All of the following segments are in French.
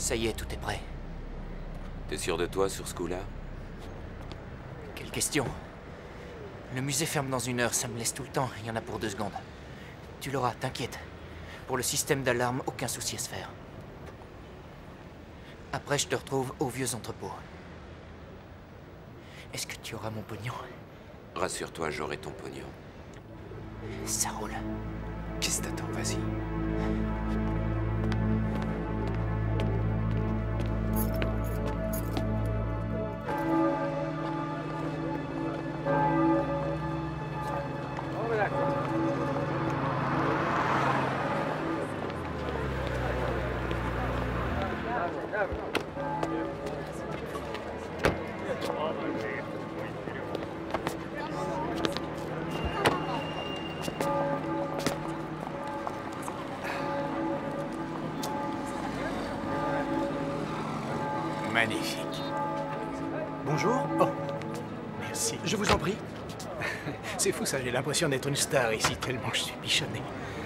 Ça y est, tout est prêt. T'es sûr de toi sur ce coup-là? Quelle question? Le musée ferme dans 1 heure, ça me laisse tout le temps, il y en a pour 2 secondes. Tu l'auras, t'inquiète. Pour le système d'alarme, aucun souci à se faire. Après, je te retrouve aux vieux entrepôts. Est-ce que tu auras mon pognon? Rassure-toi, j'aurai ton pognon. Ça roule. Qu'est-ce que t'attends? Vas-y. Magnifique. Bonjour. Oh, merci. Je vous en prie. C'est fou ça, j'ai l'impression d'être une star ici, tellement je suis bichonné.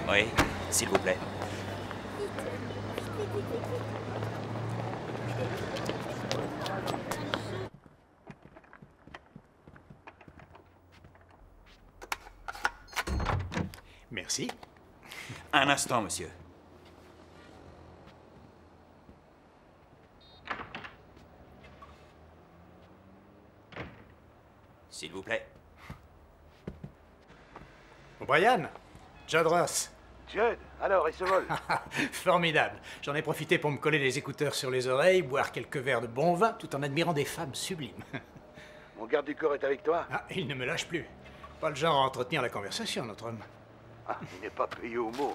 Oui, s'il vous plaît. Merci. Un instant, monsieur. S'il vous plaît. Brian, Judd Ross. Judd, alors, et ce vol? Formidable. J'en ai profité pour me coller les écouteurs sur les oreilles, boire quelques verres de bon vin, tout en admirant des femmes sublimes. Mon garde du corps est avec toi? Ah, il ne me lâche plus. Pas le genre à entretenir la conversation, notre homme. Ah, il n'est pas payé au mot.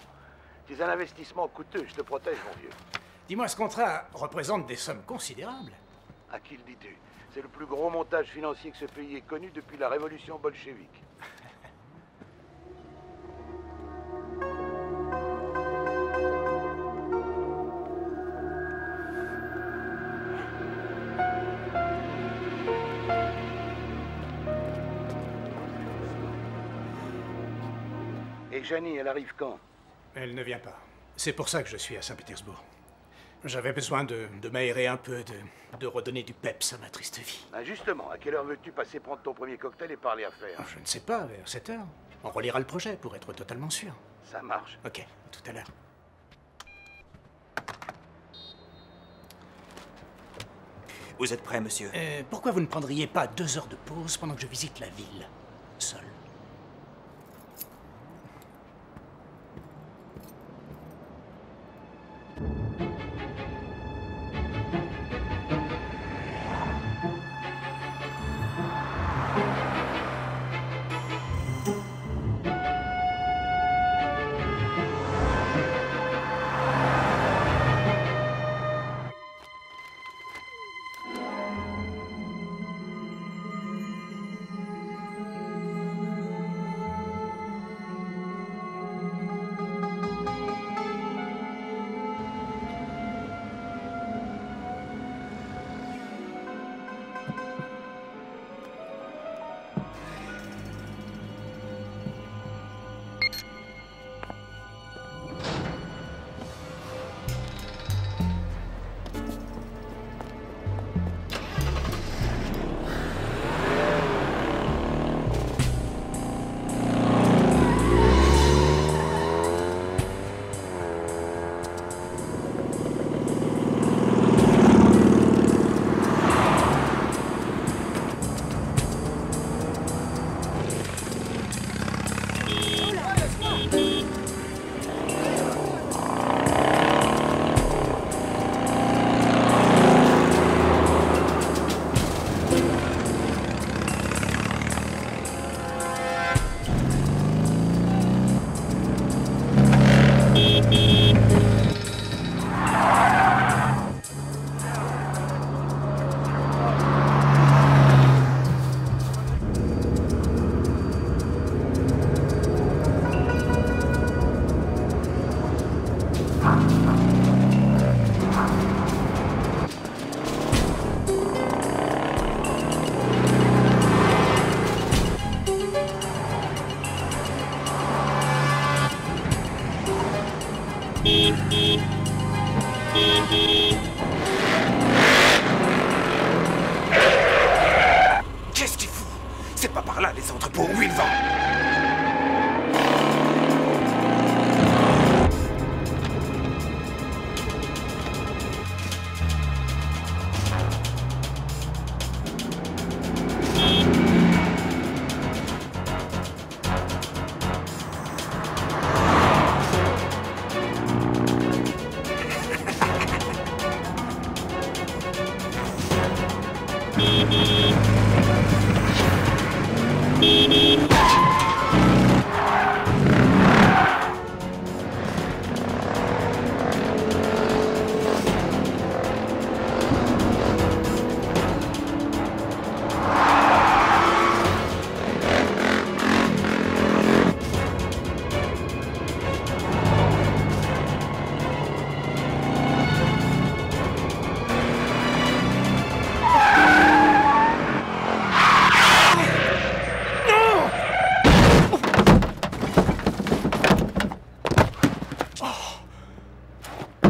C'est un investissement coûteux, je te protège, mon vieux. Dis-moi, ce contrat représente des sommes considérables. À qui le dis-tu? C'est le plus gros montage financier que ce pays ait connu depuis la révolution bolchevique. Et Janie, elle arrive quand? Elle ne vient pas. C'est pour ça que je suis à Saint-Pétersbourg. J'avais besoin de m'aérer un peu, de redonner du peps à ma triste vie. Ah, justement, à quelle heure veux-tu passer prendre ton premier cocktail et parler affaires? Je ne sais pas, vers 7 heures. On relira le projet pour être totalement sûr. Ça marche. Ok, à tout à l'heure. Vous êtes prêt, monsieur? Pourquoi vous ne prendriez pas 2 heures de pause pendant que je visite la ville, seul?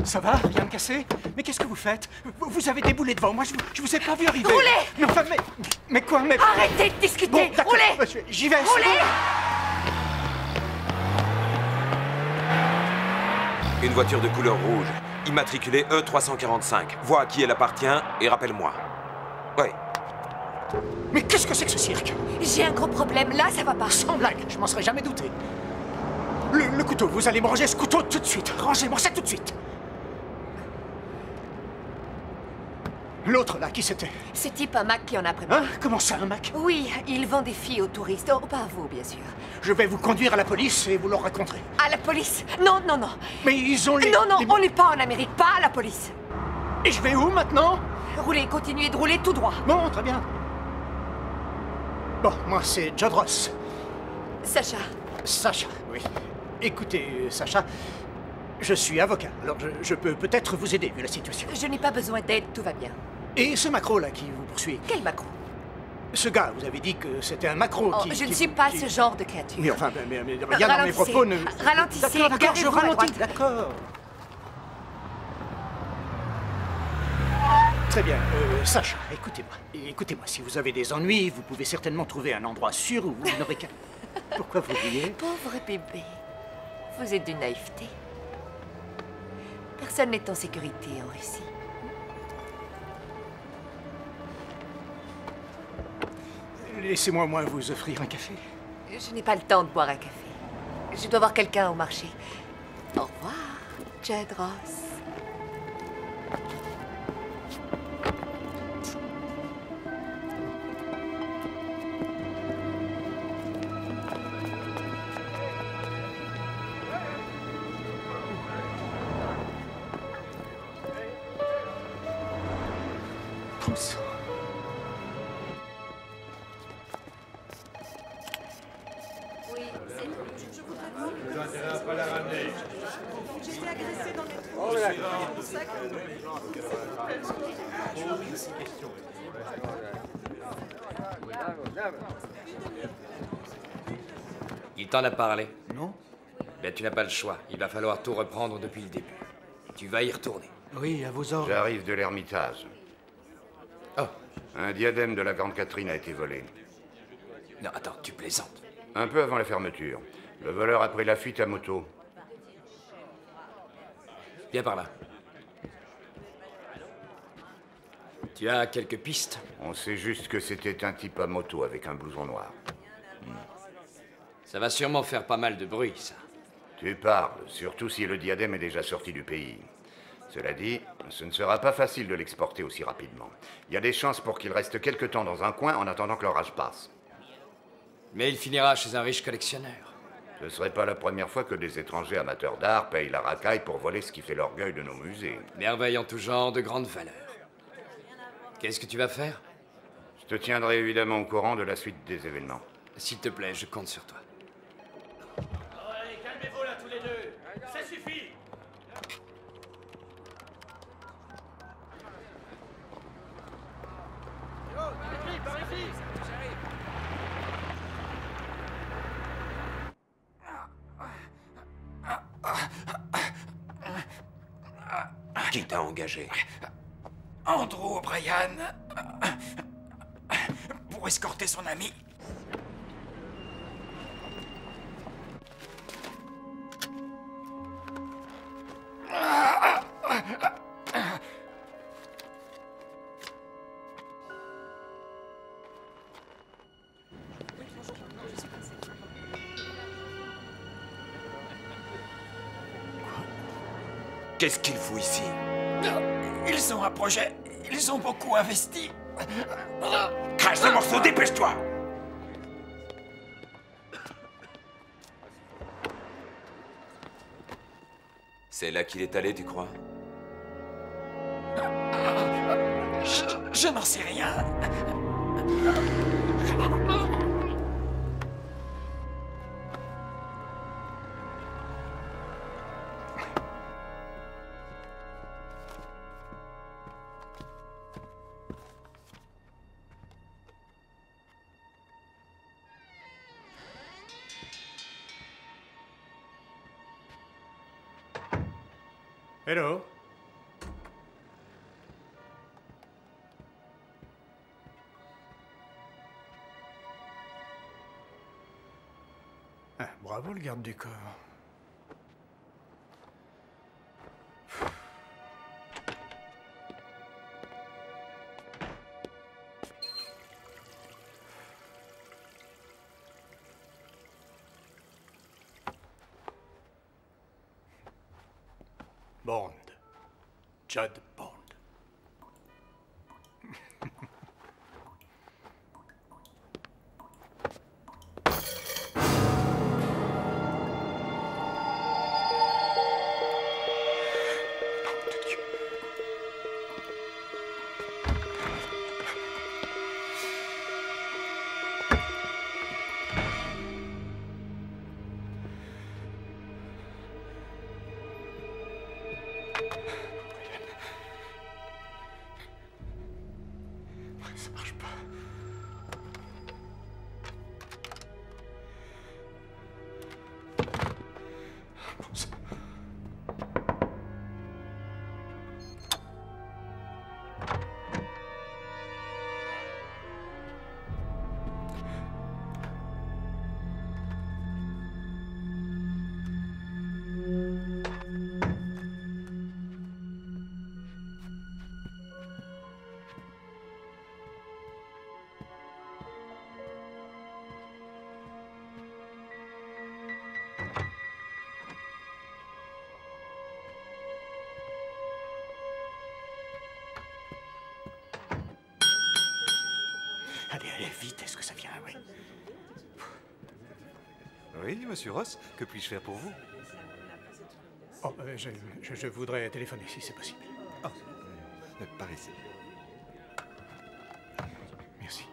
Ça va? Rien de cassé? Mais qu'est-ce que vous faites? Vous avez déboulé devant moi, je vous ai pas vu arriver. Roulez! Mais enfin, mais quoi? Mais... Arrêtez de discuter! Bon, d'accord, Roulez! j'y vais. Roulez! Une voiture de couleur rouge, immatriculée E345. Vois à qui elle appartient et rappelle-moi. Ouais. Mais qu'est-ce que c'est que ce cirque? J'ai un gros problème, là ça va pas. Sans blague, je m'en serais jamais douté. Le couteau, vous allez me ranger ce couteau tout de suite. Rangez-moi ça tout de suite. L'autre là, qui c'était? Ce type, un Mac qui en a après moi. Hein? Comment ça, un Mac? Oui, il vend des filles aux touristes. Oh, pas à vous, bien sûr. Je vais vous conduire à la police et vous leur raconterez. À la police? Non, non, non. Mais ils ont les... Non, non, les- on n'est pas en Amérique, pas à la police. Et je vais où maintenant? Roulez, continuez de rouler tout droit. Bon, très bien. Bon, moi c'est Jodros. Sacha, Sacha, oui. Écoutez, Sacha, je suis avocat, alors je peux peut-être vous aider vu la situation. je n'ai pas besoin d'aide, tout va bien. Et ce macro là qui vous poursuit, Quel macro? ce gars, vous avez dit que c'était un macro Oh, qui... je ne qui- suis pas qui- ce genre de créature. Mais enfin, mais rien dans mes propos ne... Ralentissez, D'accord, je garez-vous à ralentis, droite. d'accord. Très bien, Sacha, écoutez-moi, si vous avez des ennuis, vous pouvez certainement trouver un endroit sûr où vous n'aurez qu'à... Pourquoi vous riez? Pauvre bébé, vous êtes d'une naïveté. Personne n'est en sécurité en Russie. Laissez-moi moi vous offrir un café. Je n'ai pas le temps de boire un café. Je dois voir quelqu'un au marché. Au revoir, Jodros. Pousse. Il t'en a parlé? Non? Ben tu n'as pas le choix. Il va falloir tout reprendre depuis le début. Tu vas y retourner. Oui, à vos ordres. J'arrive de l'Ermitage. Oh, Un diadème de la Grande Catherine a été volé. non, attends, tu plaisantes. Un peu avant la fermeture. Le voleur a pris la fuite à moto. Viens par là. Tu as quelques pistes? On sait juste que c'était un type à moto avec un blouson noir. Ça va sûrement faire pas mal de bruit, ça. Tu parles, surtout si le diadème est déjà sorti du pays. Cela dit, ce ne sera pas facile de l'exporter aussi rapidement. Il y a des chances pour qu'il reste quelque temps dans un coin en attendant que l'orage passe. Mais il finira chez un riche collectionneur. Ce ne serait pas la première fois que des étrangers amateurs d'art payent la racaille pour voler ce qui fait l'orgueil de nos musées. Merveilles en tout genre, de grande valeur. Qu'est-ce que tu vas faire? Je te tiendrai évidemment au courant de la suite des événements. S'il te plaît, je compte sur toi. Allez, calmez-vous là tous les deux. Ça suffit. Qui t'a engagé? Andrew O'Brien. Pour escorter son ami. Qu'est-ce qu'il fout ici? Ils ont un projet. Ils ont beaucoup investi. Crache le morceau, dépêche-toi! C'est là qu'il est allé, tu crois? Je n'en sais rien. Hello. Ah, bravo le garde du corps. Bond. Judd Bond. Ça marche pas. Bon sang. Allez, vite, est-ce que ça vient, oui? Oui, monsieur Ross, que puis-je faire pour vous? Oh, je voudrais téléphoner, si c'est possible. Ah, par ici. Merci.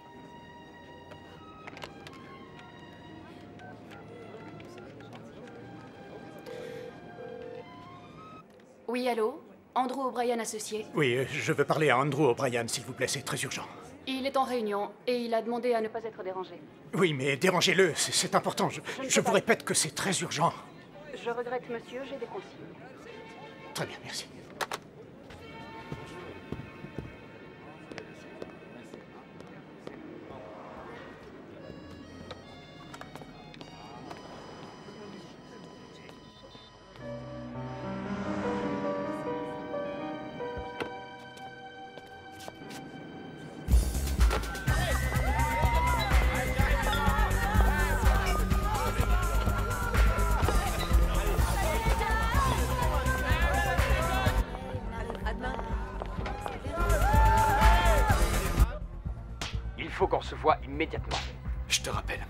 Oui, allô? Andrew O'Brien associé. Oui, je veux parler à Andrew O'Brien, s'il vous plaît, c'est très urgent. Il est en réunion et il a demandé à ne pas être dérangé. Oui, mais dérangez-le, c'est important. Je vous répète que c'est très urgent. Je regrette, monsieur, j'ai des consignes. Très bien, merci. Il faut qu'on se voit immédiatement. Je te rappelle.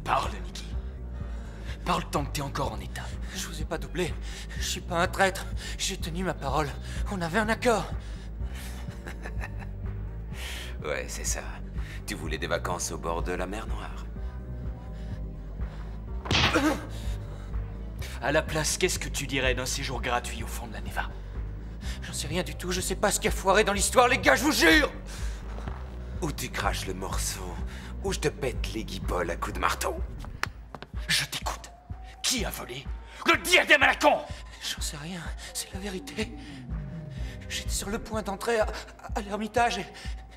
Parle, Nicky. Parle tant que t'es encore en état. Je vous ai pas doublé. Je suis pas un traître. J'ai tenu ma parole. On avait un accord. Ouais, c'est ça. Tu voulais des vacances au bord de la mer Noire. À la place, qu'est-ce que tu dirais d'un séjour gratuit au fond de la Neva? J'en sais rien du tout, je sais pas ce qui a foiré dans l'histoire, les gars, je vous jure! Ou tu craches le morceau, ou je te pète les guibolles à coups de marteau. Je t'écoute. Qui a volé le diadème à la con? J'en sais rien, c'est la vérité. J'étais sur le point d'entrer à l'Ermitage et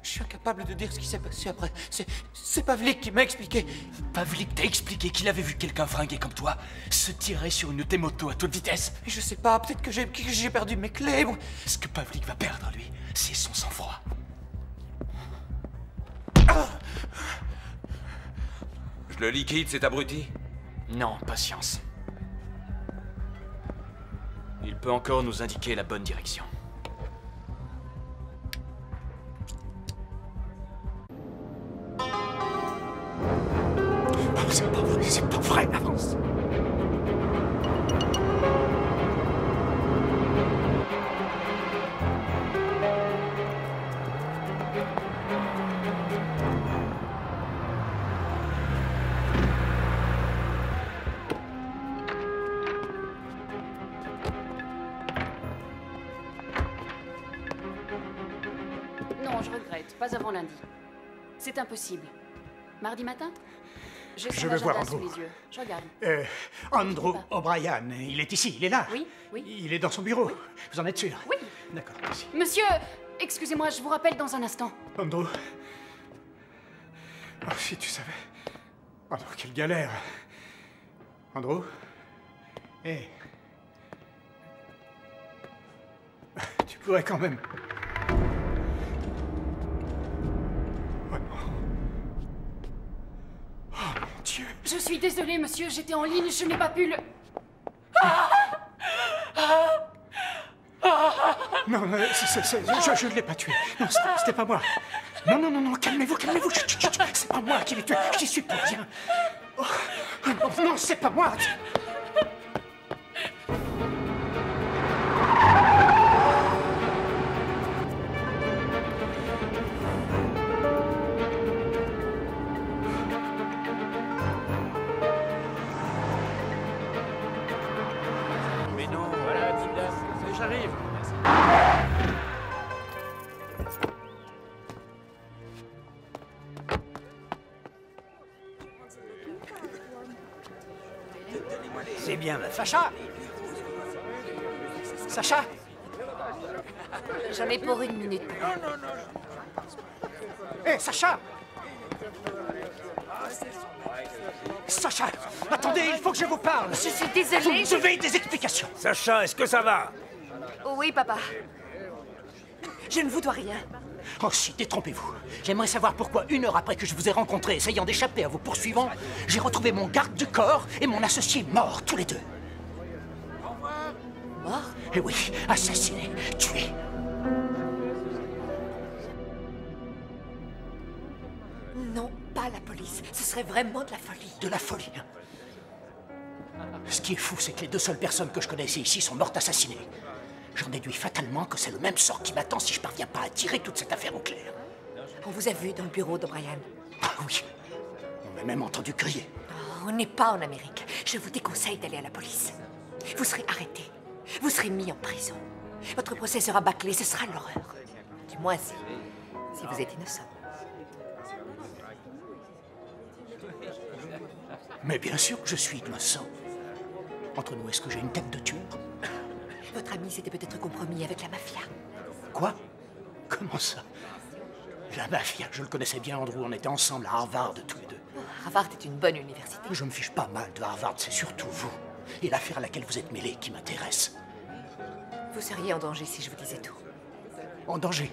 je suis incapable de dire ce qui s'est passé après. C'est Pavlik qui m'a expliqué. Pavlik t'a expliqué qu'il avait vu quelqu'un fringué comme toi se tirer sur une de tes motos à toute vitesse. Et je sais pas, peut-être que j'ai perdu mes clés. Ce que Pavlik va perdre, lui, c'est son sang-froid. Je le liquide, cet abruti? Non, patience. Il peut encore nous indiquer la bonne direction. Oh, c'est pas vrai, avance. Non, je regrette. Pas avant lundi. C'est impossible. Mardi matin? J'ai son Je veux voir agenda Andrew. sous les yeux. Je regarde. Andrew O'Brien, il est ici, il est là. Oui, oui. Il est dans son bureau. Vous en êtes sûr? Oui. D'accord, merci. Monsieur, excusez-moi, je vous rappelle dans un instant. Andrew. Oh, si tu savais. Andrew, quelle galère. Andrew? Hé. Tu pourrais quand même. Oh non. Oh mon Dieu. Je suis désolée, monsieur, j'étais en ligne, je n'ai pas pu le... Non, je ne l'ai pas tué. Non, c'était pas moi. Non, calmez-vous. Chut, chut, chut. C'est pas moi qui l'ai tué. J'y suis pour rien. Oh, non, c'est pas moi. Mais non, voilà, petite dame, j'arrive. C'est bien, Sacha. Sacha. J'en ai pour une minute. Hé, Sacha. Sacha, attendez, il faut que je vous parle. Je suis désolée. Vous devez des explications. Sacha, est-ce que ça va? Oui, papa. Je ne vous dois rien. Oh si, détrompez-vous. J'aimerais savoir pourquoi, 1 heure après que je vous ai rencontré, essayant d'échapper à vos poursuivants, j'ai retrouvé mon garde du corps et mon associé morts, tous les deux. Mort? Eh oui, assassinés, tués. Non, pas la police. Ce serait vraiment de la folie. De la folie. Ce qui est fou, c'est que les 2 seules personnes que je connaissais ici sont mortes assassinées. J'en déduis fatalement que c'est le même sort qui m'attend si je parviens pas à tirer toute cette affaire au clair. On vous a vu dans le bureau d'O'Brien. Ah oui, on m'a même entendu crier. Oh, on n'est pas en Amérique. Je vous déconseille d'aller à la police. Vous serez arrêté. Vous serez mis en prison. Votre procès sera bâclé, ce sera l'horreur. Du moins si vous êtes innocent. Mais bien sûr que je suis innocent. Entre nous, est-ce que j'ai une tête de tueur? Votre ami s'était peut-être compromis avec la mafia. Quoi? Comment ça? La mafia, je le connaissais bien, Andrew, on était ensemble à Harvard tous les deux. Oh, Harvard est une bonne université. Je me fiche pas mal de Harvard, c'est surtout vous. Et l'affaire à laquelle vous êtes mêlé qui m'intéresse. Vous seriez en danger si je vous disais tout. En danger?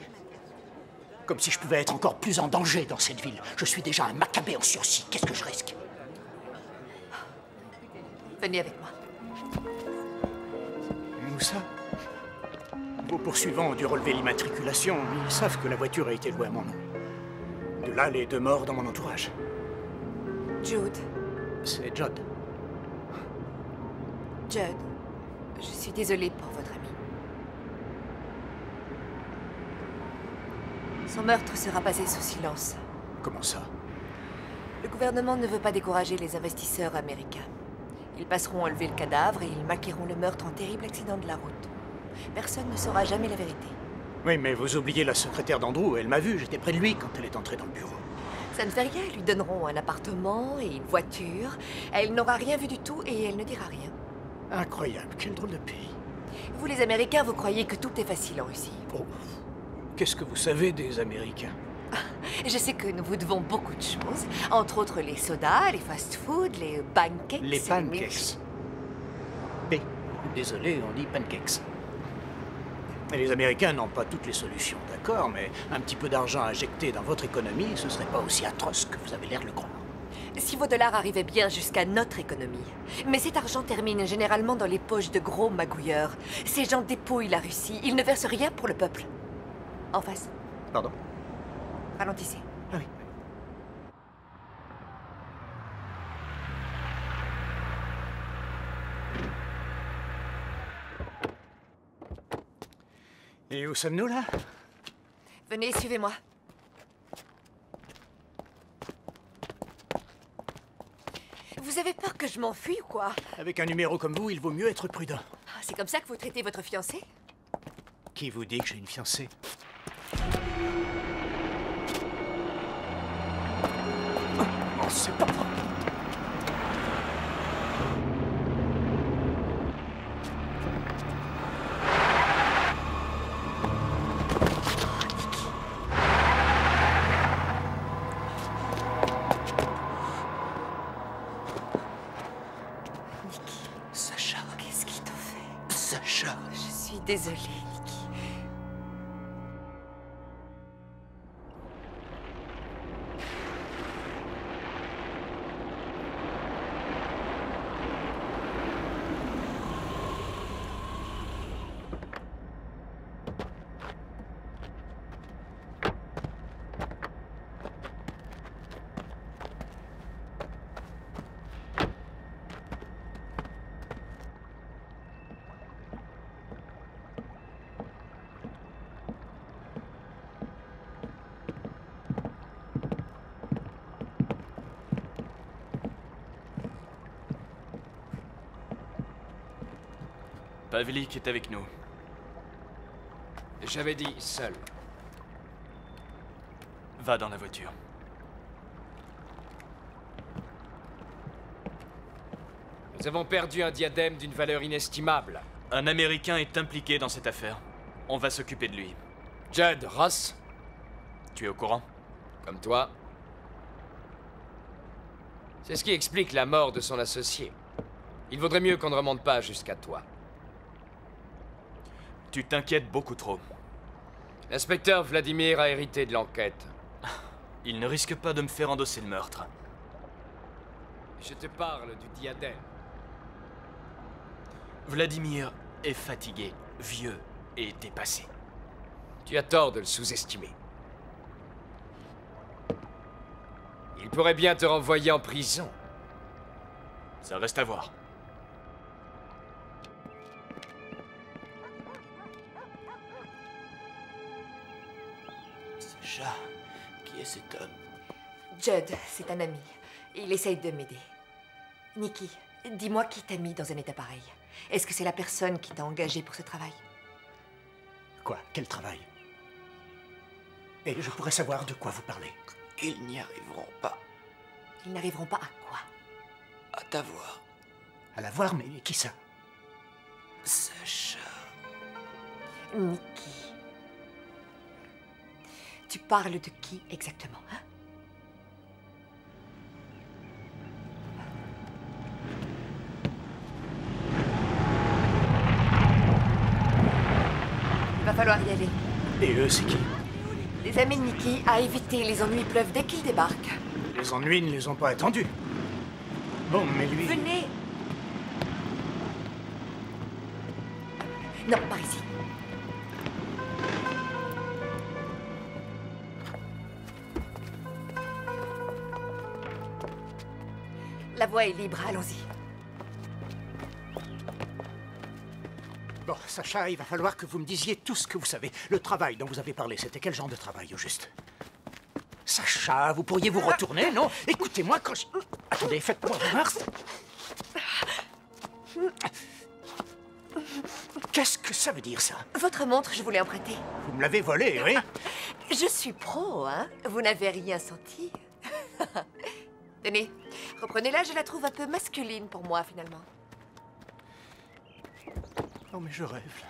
Comme si je pouvais être encore plus en danger dans cette ville. Je suis déjà un macabé en sursis. Qu'est-ce que je risque? Venez avec moi. Où ça? Vos poursuivants ont dû relever l'immatriculation. Ils savent que la voiture a été louée à mon nom. De là, les 2 morts dans mon entourage. Jude. C'est Judd. Judd, je suis désolée pour votre ami. Son meurtre sera passé sous silence. Comment ça? Le gouvernement ne veut pas décourager les investisseurs américains. Ils passeront enlever le cadavre et ils maquilleront le meurtre en terrible accident de la route. Personne ne saura jamais la vérité. Oui, mais vous oubliez la secrétaire d'Andrew. Elle m'a vu, j'étais près de lui quand elle est entrée dans le bureau. Ça ne fait rien, ils lui donneront un appartement et une voiture. Elle n'aura rien vu du tout et elle ne dira rien. Incroyable, quel drôle de pays. Vous les Américains, vous croyez que tout est facile en Russie. Oh, qu'est-ce que vous savez des Américains? Je sais que nous vous devons beaucoup de choses, entre autres les sodas, les fast-foods, les pancakes... Les pancakes. Désolé, on dit pancakes. Et les Américains n'ont pas toutes les solutions, d'accord, mais un petit peu d'argent injecté dans votre économie, ce serait pas aussi atroce que vous avez l'air de le croire. Si vos dollars arrivaient bien jusqu'à notre économie. Mais cet argent termine généralement dans les poches de gros magouilleurs. Ces gens dépouillent la Russie. Ils ne versent rien pour le peuple. En face. Pardon? Ralentissez. Ah oui. Et où sommes-nous, là? Venez, suivez-moi. Vous avez peur que je m'enfuie ou quoi? Avec un numéro comme vous, il vaut mieux être prudent. C'est comme ça que vous traitez votre fiancé? Qui vous dit que j'ai une fiancée? Oh, c'est pas vrai. Sacha, qu'est-ce qu'ils t'ont fait? Sacha. Je suis désolée, Nikki. Pavlik est avec nous. J'avais dit seul. Va dans la voiture. Nous avons perdu un diadème d'une valeur inestimable. Un Américain est impliqué dans cette affaire. On va s'occuper de lui. Judd Ross? Tu es au courant? Comme toi. C'est ce qui explique la mort de son associé. Il vaudrait mieux qu'on ne remonte pas jusqu'à toi. Tu t'inquiètes beaucoup trop. L'inspecteur Vladimir a hérité de l'enquête. Il ne risque pas de me faire endosser le meurtre. Je te parle du diadème. Vladimir est fatigué, vieux et dépassé. Tu as tort de le sous-estimer. Il pourrait bien te renvoyer en prison. Ça reste à voir. Sacha, qui est cet homme? Judd, c'est un ami. Il essaye de m'aider. Nikki, dis-moi qui t'a mis dans un état pareil. Est-ce que c'est la personne qui t'a engagé pour ce travail? Quoi? Quel travail? Et je pourrais savoir de quoi vous parlez. Ils n'y arriveront pas. Ils n'arriveront pas à quoi? À t'avoir. À la voir, mais qui ça? Sacha. Nikki. Tu parles de qui exactement, hein? Il va falloir y aller. Et eux, c'est qui? Les amis de Nikki, à éviter, les ennuis pleuvent dès qu'ils débarquent. Les ennuis ne les ont pas attendus. Bon, mais lui... Venez! Non, par ici. La voie est libre, allons-y. Bon, Sacha, il va falloir que vous me disiez tout ce que vous savez. Le travail dont vous avez parlé, c'était quel genre de travail, au juste? Sacha, vous pourriez vous retourner, non? Écoutez-moi quand je... Attendez, faites-moi voir. Qu'est-ce que ça veut dire, ça? Votre montre, je vous l'ai empruntée. Vous me l'avez volée, oui? Je suis pro, hein? Vous n'avez rien senti. Tenez, reprenez-la, je la trouve un peu masculine pour moi, finalement. Oh, mais je rêve.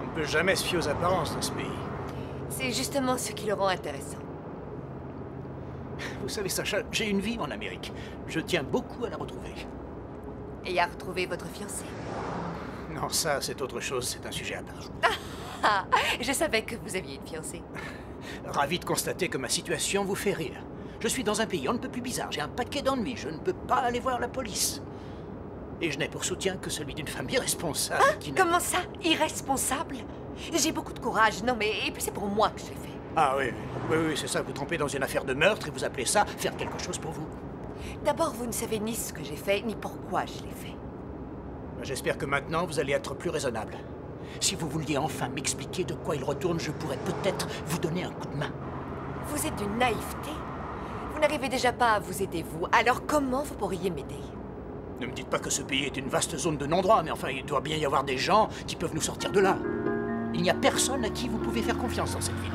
On ne peut jamais se fier aux apparences dans ce pays. C'est justement ce qui le rend intéressant. Vous savez, Sacha, j'ai une vie en Amérique. Je tiens beaucoup à la retrouver. Et à retrouver votre fiancé. Non, ça, c'est autre chose. C'est un sujet à part. Je savais que vous aviez une fiancée. Ravi de constater que ma situation vous fait rire. Je suis dans un pays on ne peut plus bizarre, j'ai un paquet d'ennuis, je ne peux pas aller voir la police. Et je n'ai pour soutien que celui d'une femme irresponsable qui n'a... Comment ça, irresponsable? J'ai beaucoup de courage, non mais... Et puis c'est pour moi que je l'ai fait. Ah oui, oui, c'est ça, vous trompez dans une affaire de meurtre et vous appelez ça faire quelque chose pour vous. D'abord, vous ne savez ni ce que j'ai fait, ni pourquoi je l'ai fait. J'espère que maintenant, vous allez être plus raisonnable. Si vous vouliez enfin m'expliquer de quoi il retourne, je pourrais peut-être vous donner un coup de main. Vous êtes d'une naïveté. Vous n'arrivez déjà pas à vous aider, vous. Alors comment vous pourriez m'aider? Ne me dites pas que ce pays est une vaste zone de non-droit, mais enfin, il doit bien y avoir des gens qui peuvent nous sortir de là. Il n'y a personne à qui vous pouvez faire confiance dans cette ville.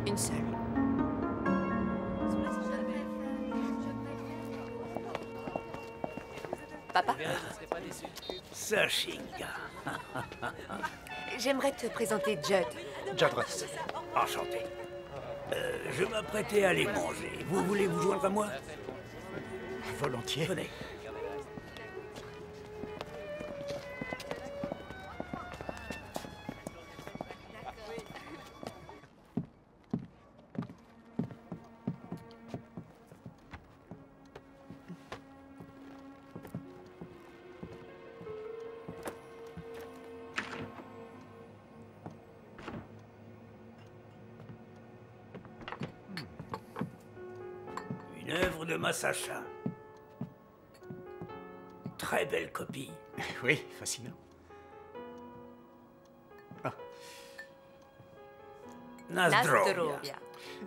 Une seule. Papa? Sachinga. J'aimerais te présenter Judd. Judd Ross. Enchanté. Je m'apprêtais à aller manger. Vous voulez vous joindre à moi? Volontiers. Venez. Une œuvre de Massacha. Très belle copie. Oui, fascinant. Ah. Nasdrovia.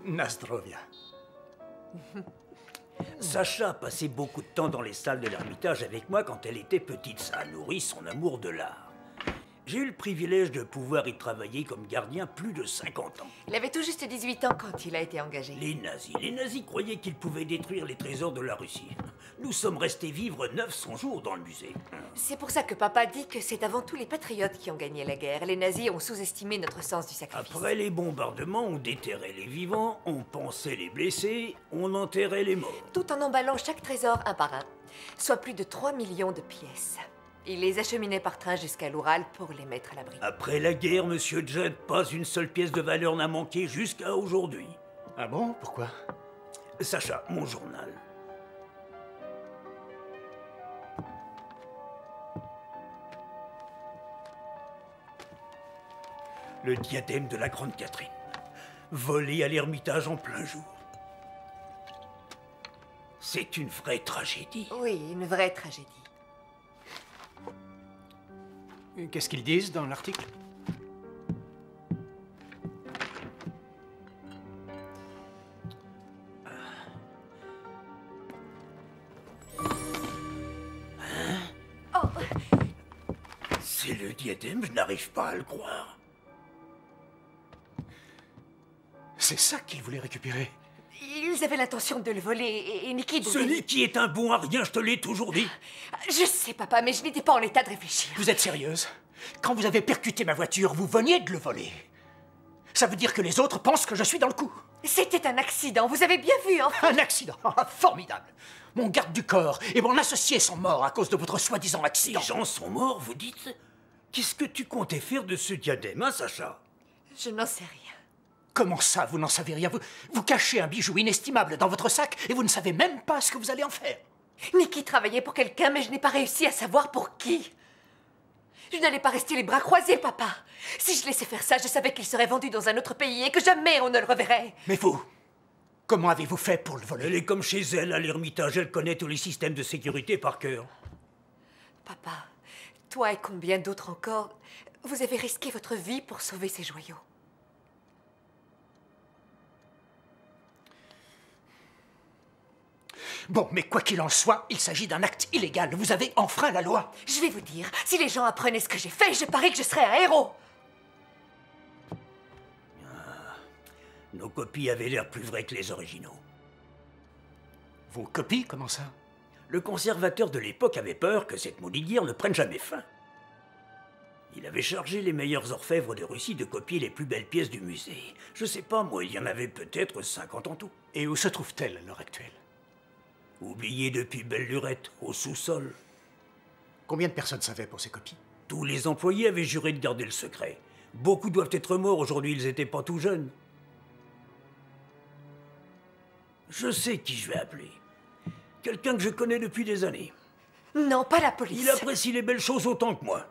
Nasdrovia. Sacha passait beaucoup de temps dans les salles de l'Ermitage avec moi quand elle était petite. Ça a nourri son amour de l'art. J'ai eu le privilège de pouvoir y travailler comme gardien plus de 50 ans. Il avait tout juste 18 ans quand il a été engagé. Les nazis croyaient qu'ils pouvaient détruire les trésors de la Russie. Nous sommes restés vivre 900 jours dans le musée. C'est pour ça que papa dit que c'est avant tout les patriotes qui ont gagné la guerre. Les nazis ont sous-estimé notre sens du sacrifice. Après les bombardements, on déterrait les vivants, on pansait les blessés, on enterrait les morts. Tout en emballant chaque trésor un par un, soit plus de 3 millions de pièces. Il les acheminait par train jusqu'à l'Oural pour les mettre à l'abri. Après la guerre, monsieur Judd, pas une seule pièce de valeur n'a manqué jusqu'à aujourd'hui. Ah bon? Pourquoi? Sacha, mon journal. Le diadème de la Grande Catherine, volé à l'Ermitage en plein jour. C'est une vraie tragédie. Oui, une vraie tragédie. Qu'est-ce qu'ils disent dans l'article? C'est le diadème, je n'arrive pas à le croire. C'est ça qu'ils voulaient récupérer. Ils avaient l'intention de le voler et Nicky... Ce Nicky est un bon à rien, je te l'ai toujours dit. Je sais, papa, mais je n'étais pas en état de réfléchir. Vous êtes sérieuse? Quand vous avez percuté ma voiture, vous veniez de le voler. Ça veut dire que les autres pensent que je suis dans le coup. C'était un accident, vous avez bien vu, hein? Un accident? Formidable. Mon garde du corps et mon associé sont morts à cause de votre soi-disant accident. Les gens sont morts, vous dites? Qu'est-ce que tu comptais faire de ce diadème, hein, Sacha? Je n'en sais rien. Comment ça, vous n'en savez rien? Vous cachez un bijou inestimable dans votre sac et vous ne savez même pas ce que vous allez en faire. Nicky travaillait pour quelqu'un, mais je n'ai pas réussi à savoir pour qui. Je n'allais pas rester les bras croisés, papa. Si je laissais faire ça, je savais qu'il serait vendu dans un autre pays et que jamais on ne le reverrait. Mais vous, comment avez-vous fait pour le voler? Elle est comme chez elle, à l'Ermitage, elle connaît tous les systèmes de sécurité par cœur. Papa, toi et combien d'autres encore, vous avez risqué votre vie pour sauver ces joyaux. Bon, mais quoi qu'il en soit, il s'agit d'un acte illégal. Vous avez enfreint la loi. Je vais vous dire, si les gens apprenaient ce que j'ai fait, je parie que je serais un héros. Nos copies avaient l'air plus vraies que les originaux. Vos copies? Comment ça? Le conservateur de l'époque avait peur que cette maudite guerre ne prenne jamais fin. Il avait chargé les meilleurs orfèvres de Russie de copier les plus belles pièces du musée. Je sais pas, moi, il y en avait peut-être 50 en tout. Et où se trouve-t-elle à l'heure actuelle? Oublié depuis belle lurette, au sous-sol. Combien de personnes savaient pour ces copies? Tous les employés avaient juré de garder le secret. Beaucoup doivent être morts aujourd'hui, ils étaient pas tout jeunes. Je sais qui je vais appeler. Quelqu'un que je connais depuis des années. Non, pas la police. Il apprécie les belles choses autant que moi.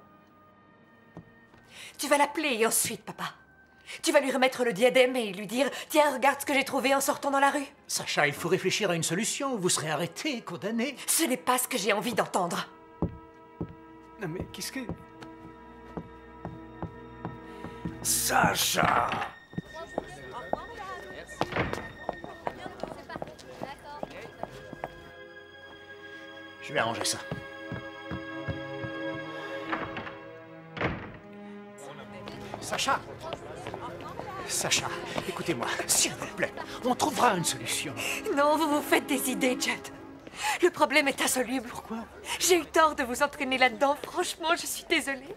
Tu vas l'appeler et ensuite, papa. Tu vas lui remettre le diadème et lui dire « Tiens, regarde ce que j'ai trouvé en sortant dans la rue. » Sacha, il faut réfléchir à une solution ou vous serez arrêté, condamné. Ce n'est pas ce que j'ai envie d'entendre. Non mais qu'est-ce que... Sacha! Je vais arranger ça. Sacha! Sacha, écoutez-moi, s'il vous plaît, on trouvera une solution. Non, vous vous faites des idées, Judd. Le problème est insoluble. Pourquoi? J'ai eu tort de vous entraîner là-dedans. Franchement, je suis désolée.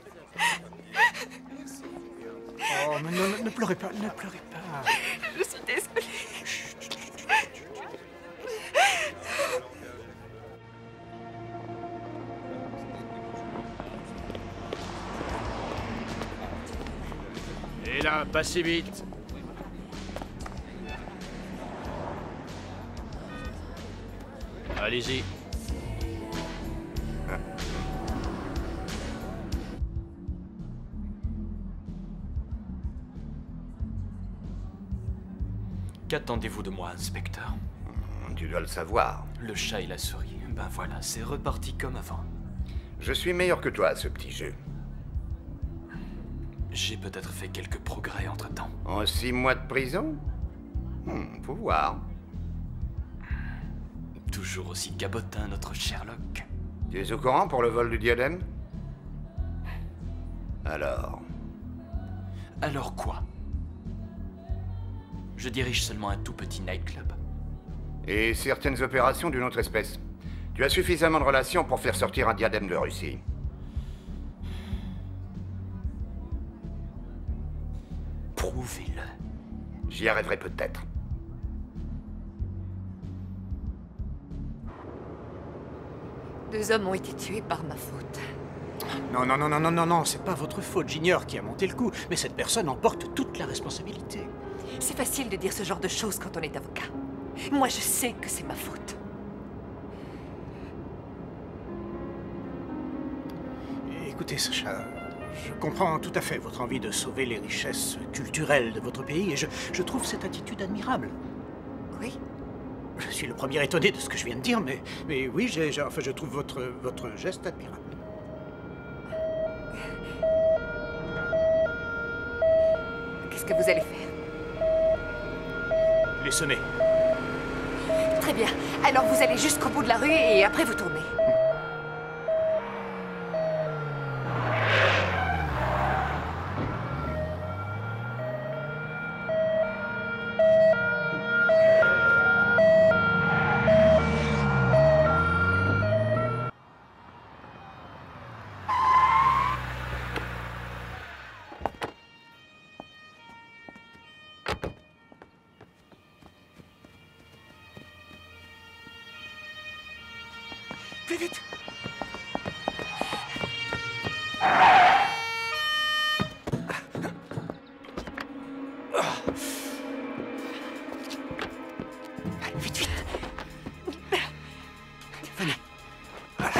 Oh, mais non, ne pleurez pas, ne pleurez pas. Je suis désolée. Et là, pas si vite. Allez-y. Qu'attendez-vous de moi, inspecteur? Tu dois le savoir. Le chat et la souris. Ben voilà, c'est reparti comme avant. Je suis meilleur que toi à ce petit jeu. J'ai peut-être fait quelques progrès entre-temps. En 6 mois de prison? Faut voir. Toujours aussi cabotin, notre Sherlock. Tu es au courant pour le vol du diadème? Alors? Alors quoi? Je dirige seulement un tout petit nightclub. Et certaines opérations d'une autre espèce. Tu as suffisamment de relations pour faire sortir un diadème de Russie. Prouvez-le. J'y arriverai peut-être. Deux hommes ont été tués par ma faute. Non, non, non, non, non, non, non, c'est pas votre faute. J'ignore qui a monté le coup, mais cette personne en porte toute la responsabilité. C'est facile de dire ce genre de choses quand on est avocat. Moi, je sais que c'est ma faute. Écoutez, Sacha, je comprends tout à fait votre envie de sauver les richesses culturelles de votre pays et je trouve cette attitude admirable. Oui. Je suis le premier étonné de ce que je viens de dire, mais oui, je trouve votre geste admirable. Qu'est-ce que vous allez faire? Les sonner. Très bien. Alors vous allez jusqu'au bout de la rue et après vous tournez. Plus vite! Allez, vite, vite! Venez. Voilà.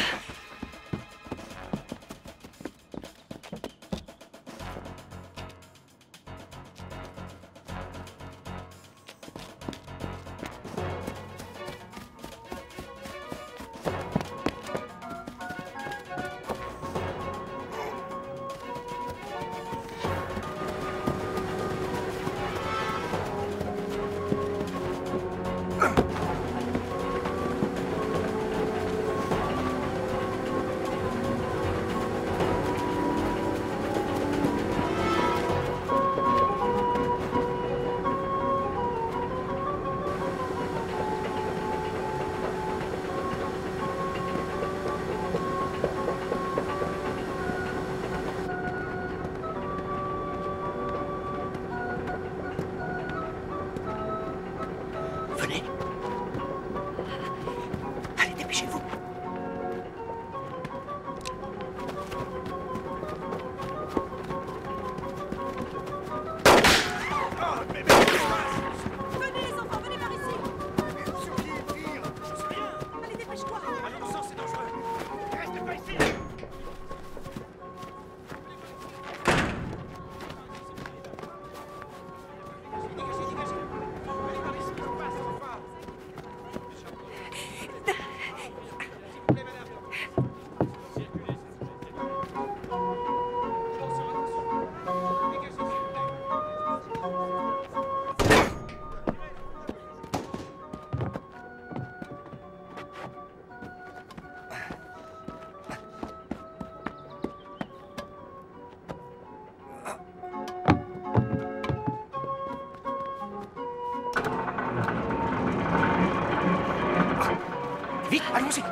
Vite, allons-y.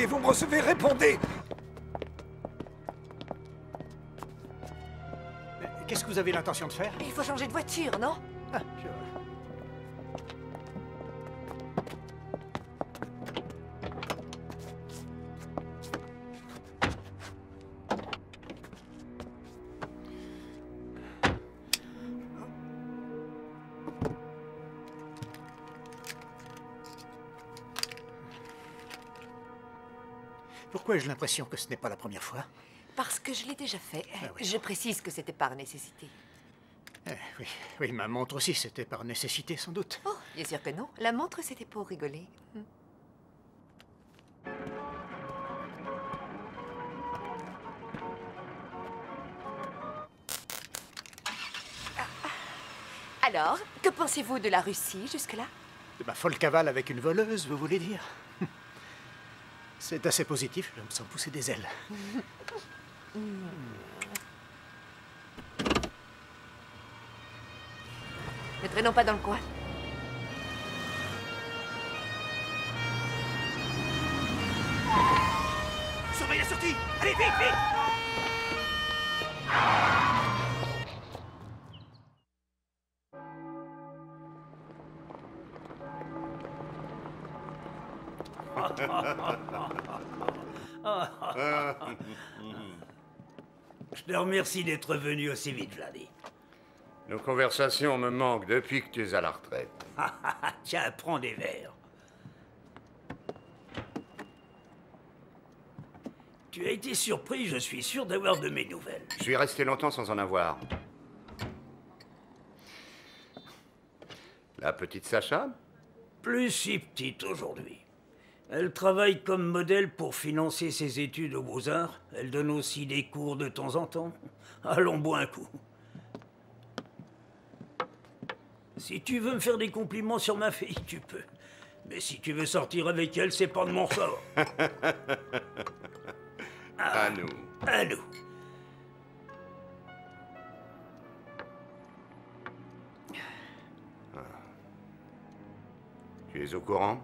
Vous me recevez, répondez! Qu'est-ce que vous avez l'intention de faire? Il faut changer de voiture, non? Ah, je vois. Pourquoi ai-je l'impression que ce n'est pas la première fois? Parce que je l'ai déjà fait. Ah oui. Je précise que c'était par nécessité. Oui, oui, ma montre aussi, c'était par nécessité, sans doute. Oh, bien sûr que non. La montre, c'était pour rigoler. Alors, que pensez-vous de la Russie jusque-là? De ma folle cavale avec une voleuse, vous voulez dire? C'est assez positif, je me sens pousser des ailes. Ne traînons pas dans le coin. Surveille la sortie! Allez, vite, vite! Je te remercie d'être venu aussi vite, Vladi. Nos conversations me manquent depuis que tu es à la retraite. Tiens, prends des verres. Tu as été surpris, je suis sûr, d'avoir de mes nouvelles. Je suis resté longtemps sans en avoir. La petite Sacha? Plus si petite aujourd'hui. Elle travaille comme modèle pour financer ses études aux Beaux-Arts. Elle donne aussi des cours de temps en temps. Allons boire un coup. Si tu veux me faire des compliments sur ma fille, tu peux. Mais si tu veux sortir avec elle, c'est pas de mon ressort. À nous. À nous. Tu es au courant?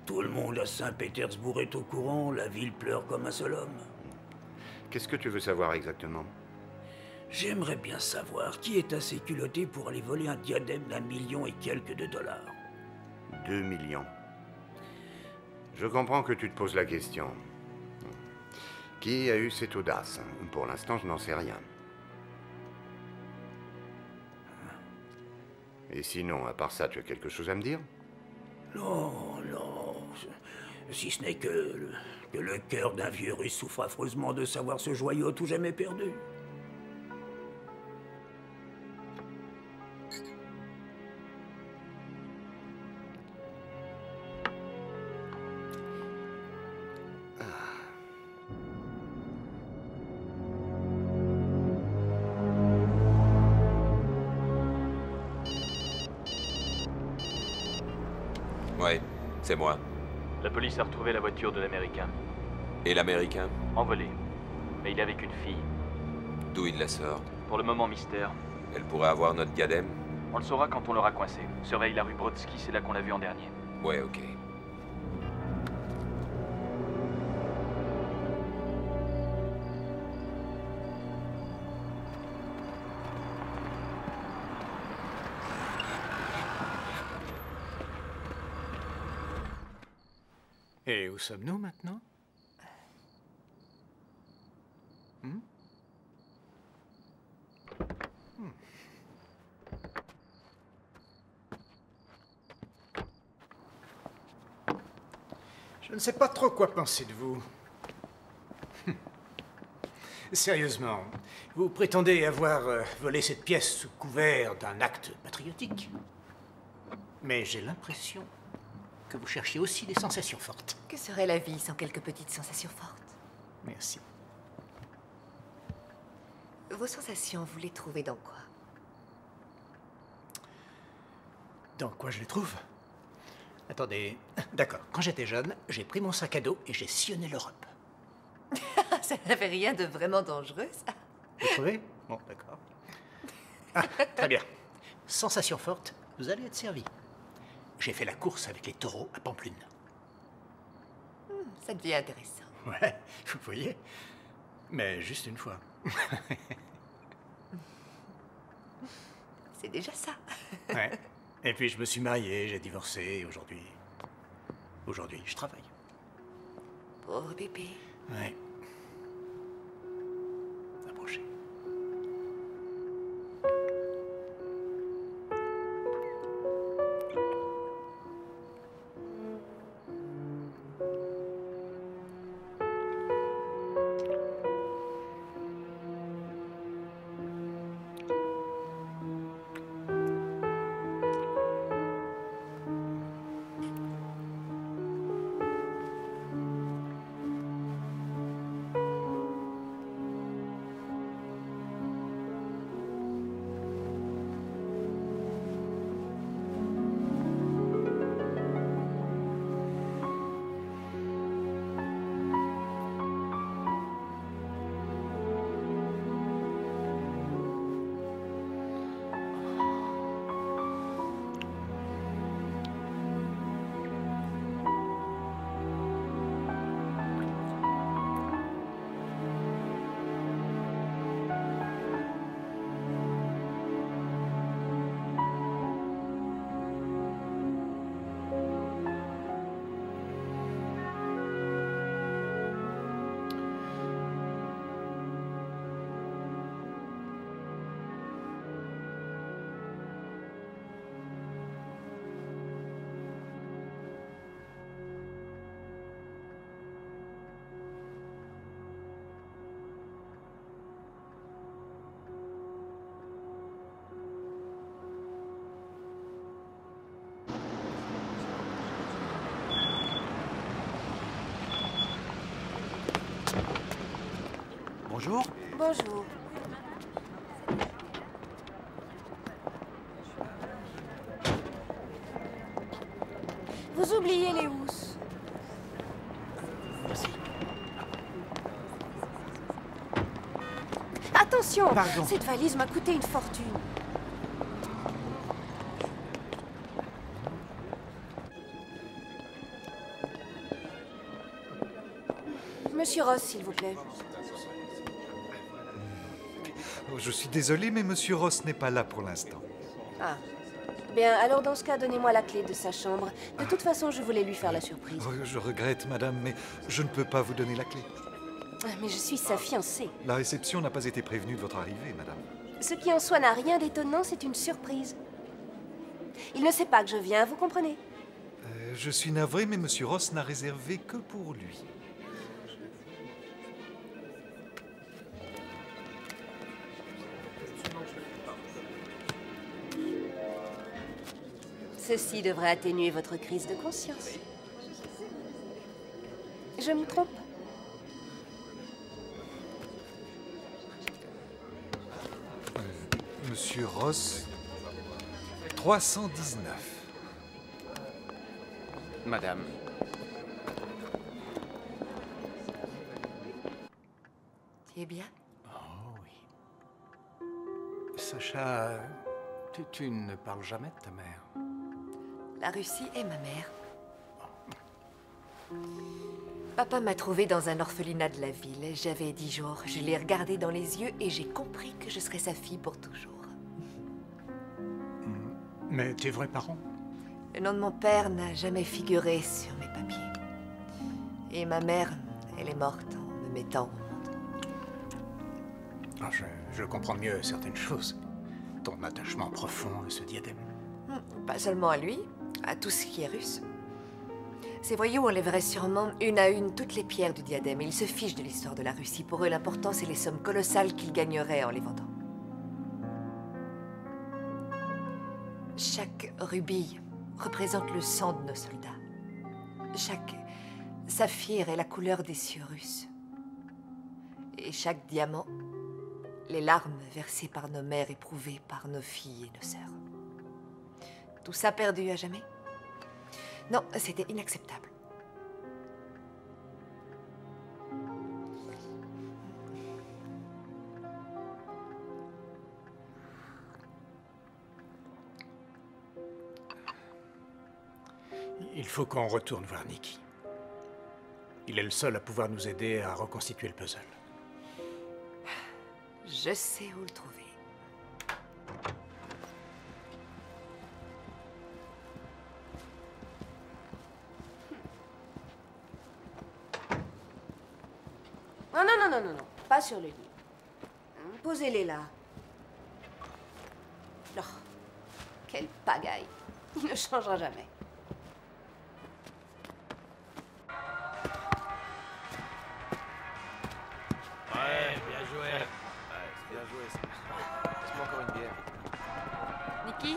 Tout le monde à Saint-Pétersbourg est au courant. La ville pleure comme un seul homme. Qu'est-ce que tu veux savoir exactement? J'aimerais bien savoir qui est assez culotté pour aller voler un diadème d'1 million et quelques de dollars. 2 millions. Je comprends que tu te poses la question. Qui a eu cette audace? Pour l'instant, je n'en sais rien. Et sinon, à part ça, tu as quelque chose à me dire? Non, non. Si ce n'est que le cœur d'un vieux russe souffre affreusement de savoir ce joyau tout jamais perdu. Ouais, c'est moi. La police a retrouvé la voiture de l'Américain. Et l'Américain? Envolé. Mais il est avec une fille. D'où il la sort? Pour le moment, mystère. Elle pourrait avoir notre diadème? On le saura quand on l'aura coincé. Surveille la rue Brodsky, c'est là qu'on l'a vu en dernier. Ouais, ok. Et où sommes-nous maintenant? Je ne sais pas trop quoi penser de vous. Sérieusement, vous prétendez avoir volé cette pièce sous couvert d'un acte patriotique. Mais j'ai l'impression que vous cherchiez aussi des sensations fortes. Que serait la vie sans quelques petites sensations fortes? Merci. Vos sensations, vous les trouvez dans quoi? Dans quoi je les trouve? Attendez. D'accord. Quand j'étais jeune, j'ai pris mon sac à dos et j'ai sillonné l'Europe. Ça n'avait rien de vraiment dangereux, ça. Vous trouvez? Bon, d'accord. Ah, très bien. Sensation forte, vous allez être servi. J'ai fait la course avec les taureaux à Pamplune. Ça devient intéressant. Ouais, vous voyez? Mais juste une fois. C'est déjà ça. Ouais. Et puis je me suis marié, j'ai divorcé, et aujourd'hui... Aujourd'hui, je travaille. Pauvre bébé. Ouais. Approchez. Bonjour. Bonjour. Vous oubliez les housses. Merci. Attention, Pardon. cette valise m'a coûté une fortune. Monsieur Ross, s'il vous plaît. Oh, je suis désolé, mais Monsieur Ross n'est pas là pour l'instant. Ah. Bien, alors dans ce cas, donnez-moi la clé de sa chambre. De toute façon, je voulais lui faire la surprise. Oh, je regrette, madame, mais je ne peux pas vous donner la clé. Ah, mais je suis sa fiancée. La réception n'a pas été prévenue de votre arrivée, madame. Ce qui en soi n'a rien d'étonnant, c'est une surprise. Il ne sait pas que je viens, vous comprenez? Je suis navré, mais Monsieur Ross n'a réservé que pour lui. Ceci devrait atténuer votre crise de conscience. Je me trompe? Monsieur Ross, 319. Madame. Tu es bien? Oh oui. Sacha, tu ne parles jamais de ta mère. La Russie est ma mère. Papa m'a trouvée dans un orphelinat de la ville. J'avais 10 jours. Je l'ai regardé dans les yeux et j'ai compris que je serais sa fille pour toujours. Mais tes vrais parents? Le nom de mon père n'a jamais figuré sur mes papiers. Et ma mère, elle est morte en me mettant au monde. Ah, je comprends mieux certaines choses. ton attachement profond à ce diadème. Pas seulement à lui, à tout ce qui est russe. Ces voyous enlèveraient sûrement une à une toutes les pierres du diadème. Ils se fichent de l'histoire de la Russie. Pour eux, l'important, c'est les sommes colossales qu'ils gagneraient en les vendant. Chaque rubis représente le sang de nos soldats. Chaque saphir est la couleur des cieux russes. Et chaque diamant, les larmes versées par nos mères éprouvées par nos filles et nos sœurs. Tout ça perdu à jamais? Non, c'était inacceptable. Il faut qu'on retourne voir Nicky. Il est le seul à pouvoir nous aider à reconstituer le puzzle. Je sais où le trouver. Non, pas sur le lit. Posez-les là. Oh, quelle pagaille. Il ne changera jamais. Ouais, bien joué. Ouais, c'est bien joué ça. Laisse-moi encore une bière. Nicky?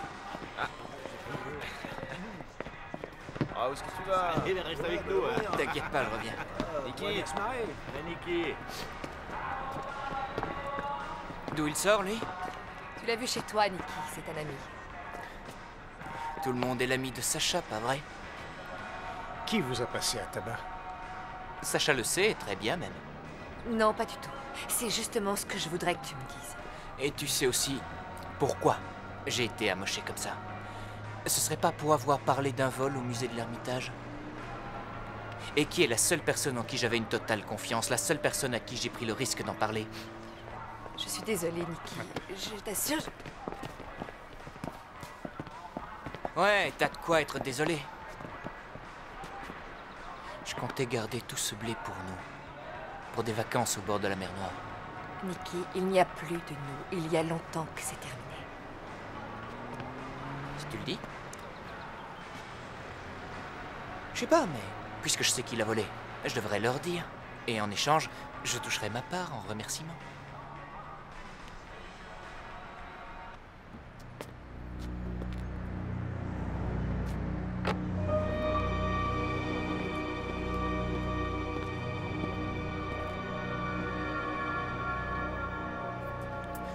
Ah, où est-ce que tu vas? Il reste avec nous, hein. T'inquiète pas, je reviens. Nicky? Nicky. D'où il sort, lui? Tu l'as vu chez toi, Nicky, c'est un ami. Tout le monde est l'ami de Sacha, pas vrai? Qui vous a passé à tabac? Sacha le sait, très bien même. Non, pas du tout. C'est justement ce que je voudrais que tu me dises. Et tu sais aussi pourquoi j'ai été amoché comme ça. Ce serait pas pour avoir parlé d'un vol au musée de l'Ermitage? Et qui est la seule personne en qui j'avais une totale confiance, la seule personne à qui j'ai pris le risque d'en parler? Je suis désolée, Nicky. Je t'assure... Ouais, t'as de quoi être désolé. Je comptais garder tout ce blé pour nous. Pour des vacances au bord de la mer Noire. Nicky, il n'y a plus de nous. Il y a longtemps que c'est terminé. Si tu le dis. Je sais pas, mais puisque je sais qui l'a volé, je devrais leur dire. Et en échange, je toucherai ma part en remerciement.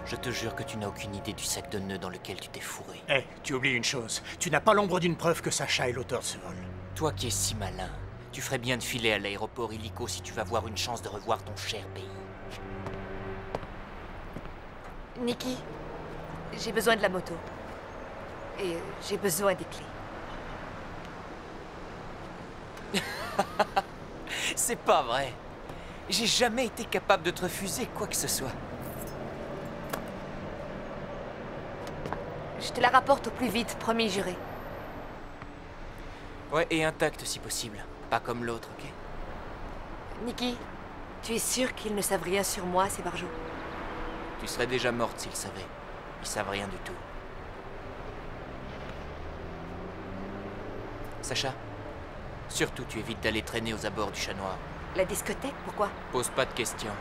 Je te jure que tu n'as aucune idée du sac de nœuds dans lequel tu t'es fourré. Eh, tu oublies une chose. Tu n'as pas l'ombre d'une preuve que Sacha est l'auteur de ce vol. Toi qui es si malin, tu ferais bien de filer à l'aéroport illico si tu vas avoir une chance de revoir ton cher pays. Nicky, j'ai besoin de la moto. Et j'ai besoin des clés. C'est pas vrai. J'ai jamais été capable de te refuser quoi que ce soit. Je te la rapporte au plus vite, promis juré. Ouais, et intacte si possible. Pas comme l'autre, ok? Nicky, tu es sûr qu'ils ne savent rien sur moi, ces barjots? Tu serais déjà morte s'ils savaient. Ils savent rien du tout. Sacha, surtout tu évites d'aller traîner aux abords du Chat Noir. La discothèque, pourquoi? Pose pas de questions.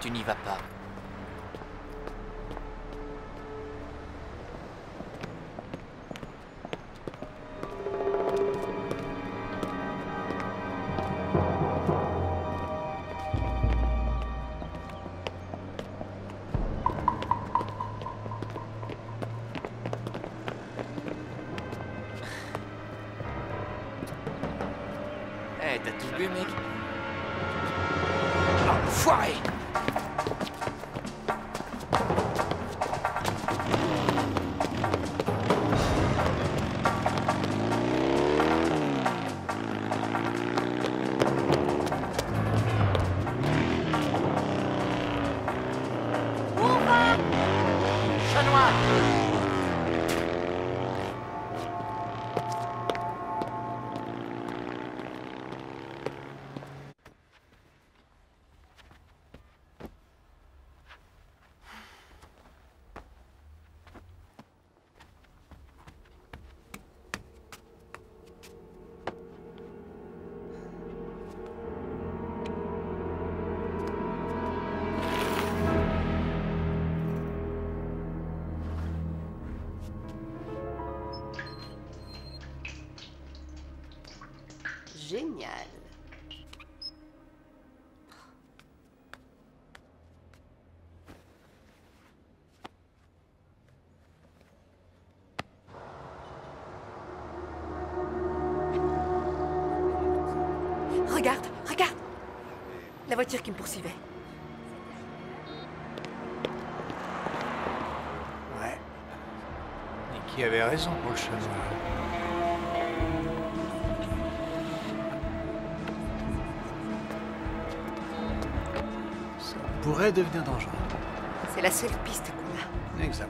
Tu n'y vas pas. Eh, t'as tout bu, mec? Oh, foiré! Chat Noir! génial. Regarde, regarde! La voiture qui me poursuivait. Ouais. Nicky avait raison pour le chemin. Ça pourrait devenir dangereux. C'est la seule piste qu'on a. Exact.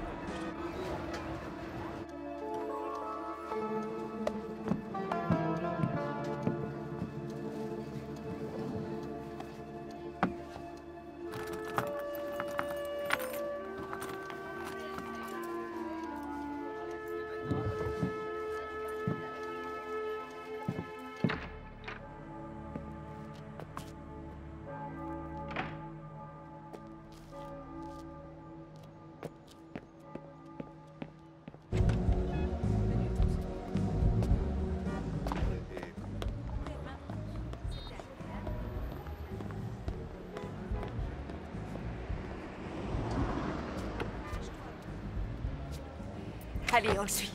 Allez, on le suit.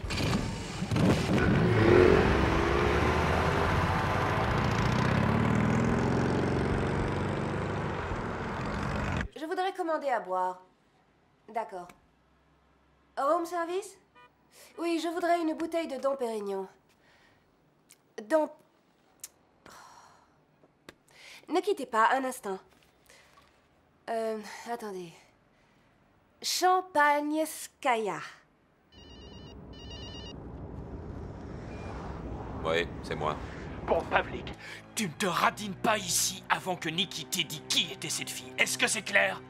Je voudrais commander à boire. D'accord. Room service? Oui, je voudrais une bouteille de Dom Pérignon. Dom... Ne quittez pas, un instant. Attendez. Champagne-Skaya. Oui, c'est moi. Bon, Pavlik, tu ne te radines pas ici avant que Nicky t'ait dit qui était cette fille. Est-ce que c'est clair?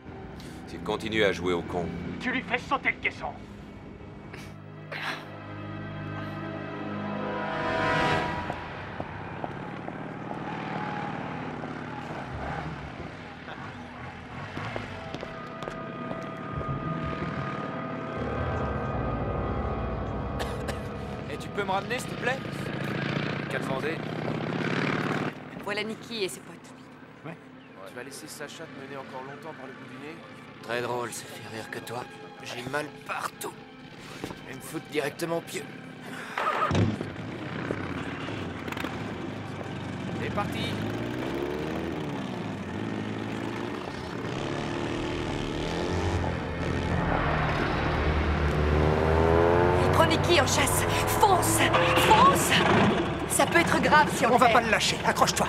S'il continue à jouer au con. Tu lui fais sauter le caisson. Et tu peux me ramener, s'il te plaît? Qu'à demander? Voilà Nicky et ses potes. Ouais. Tu vas laisser Sacha te mener encore longtemps par le bout du nez? Très drôle, ça fait rire que toi. J'ai mal partout. Je vais me foutre directement au pied. C'est parti! Prends Nicky en chasse. Fonce! Fonce! Ça peut être grave si on va pas le lâcher. Accroche-toi.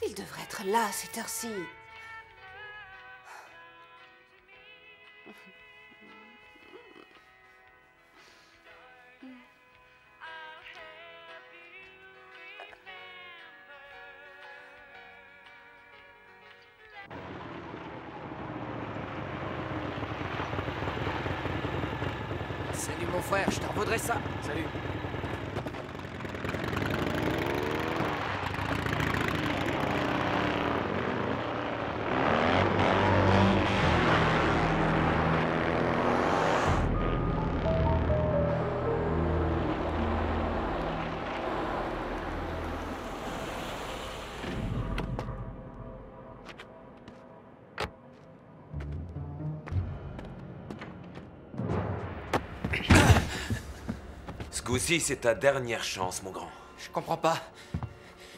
Il devrait être là à cette heure-ci. Salut mon frère, je t'en voudrais ça. Salut. Ce coup-ci, c'est ta dernière chance, mon grand. Je comprends pas.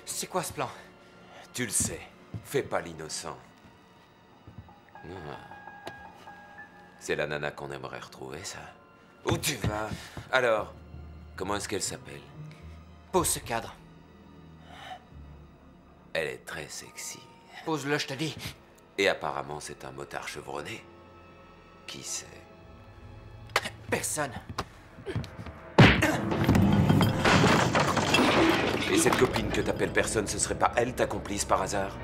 C'est quoi ce plan? Tu le sais. Fais pas l'innocent. Ah. C'est la nana qu'on aimerait retrouver, ça. Où tu vas? Alors, comment est-ce qu'elle s'appelle? Pose ce cadre. Elle est très sexy. Pose-le, je te dis. Et apparemment, c'est un motard chevronné. Qui sait? Personne. Et cette copine que t'appelles personne, ce serait pas elle ta complice par hasard?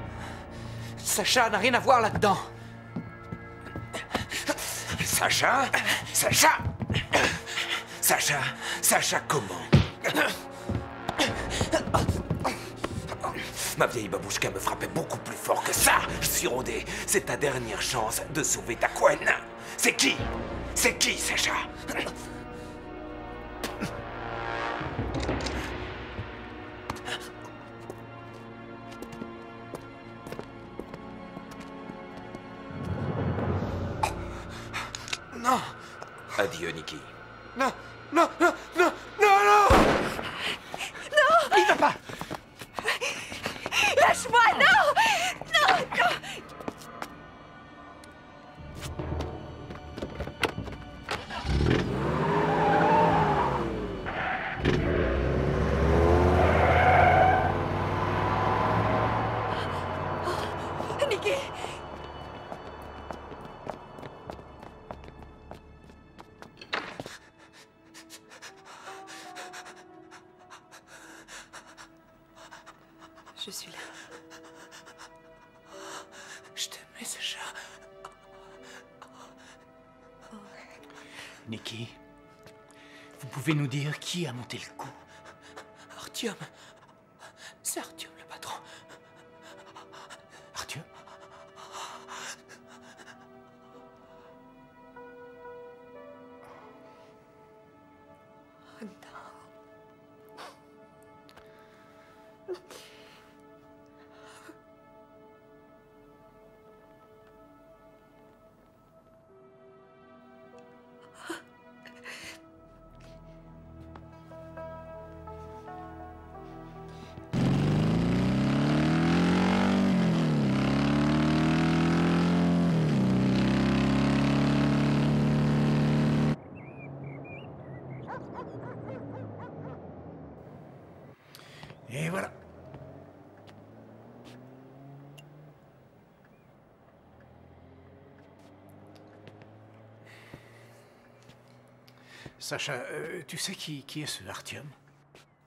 Sacha n'a rien à voir là-dedans. Sacha? Sacha? Sacha? Sacha comment? Ma vieille babouchka me frappait beaucoup plus fort que ça. Je suis rodé. C'est ta dernière chance de sauver ta couenne. C'est qui? C'est qui, Sacha? Non! Adieu, Nikki. Non! Non! Non! Non! Non! Non! Non! Il va pas! Lâche-moi! Non! Non! Non! Nikki! Je suis là. Je t'aimais, Sacha. Nikki, vous pouvez nous dire qui a monté le coup? Artyom. C'est Artyom, le patron. Artyom? Oh non. Et voilà. Sacha, tu sais qui est ce Artyom?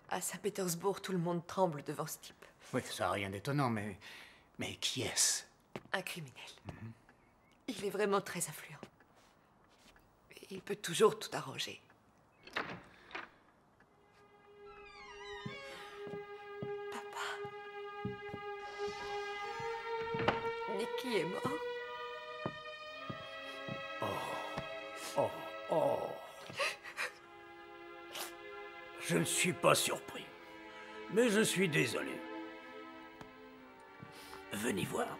À Saint-Pétersbourg, tout le monde tremble devant ce type. Oui, ça n'a rien d'étonnant, mais qui est-ce? Un criminel. Il est vraiment très influent. Il peut toujours tout arranger. Nikki est mort. Oh. Je ne suis pas surpris, mais je suis désolé. Venez voir.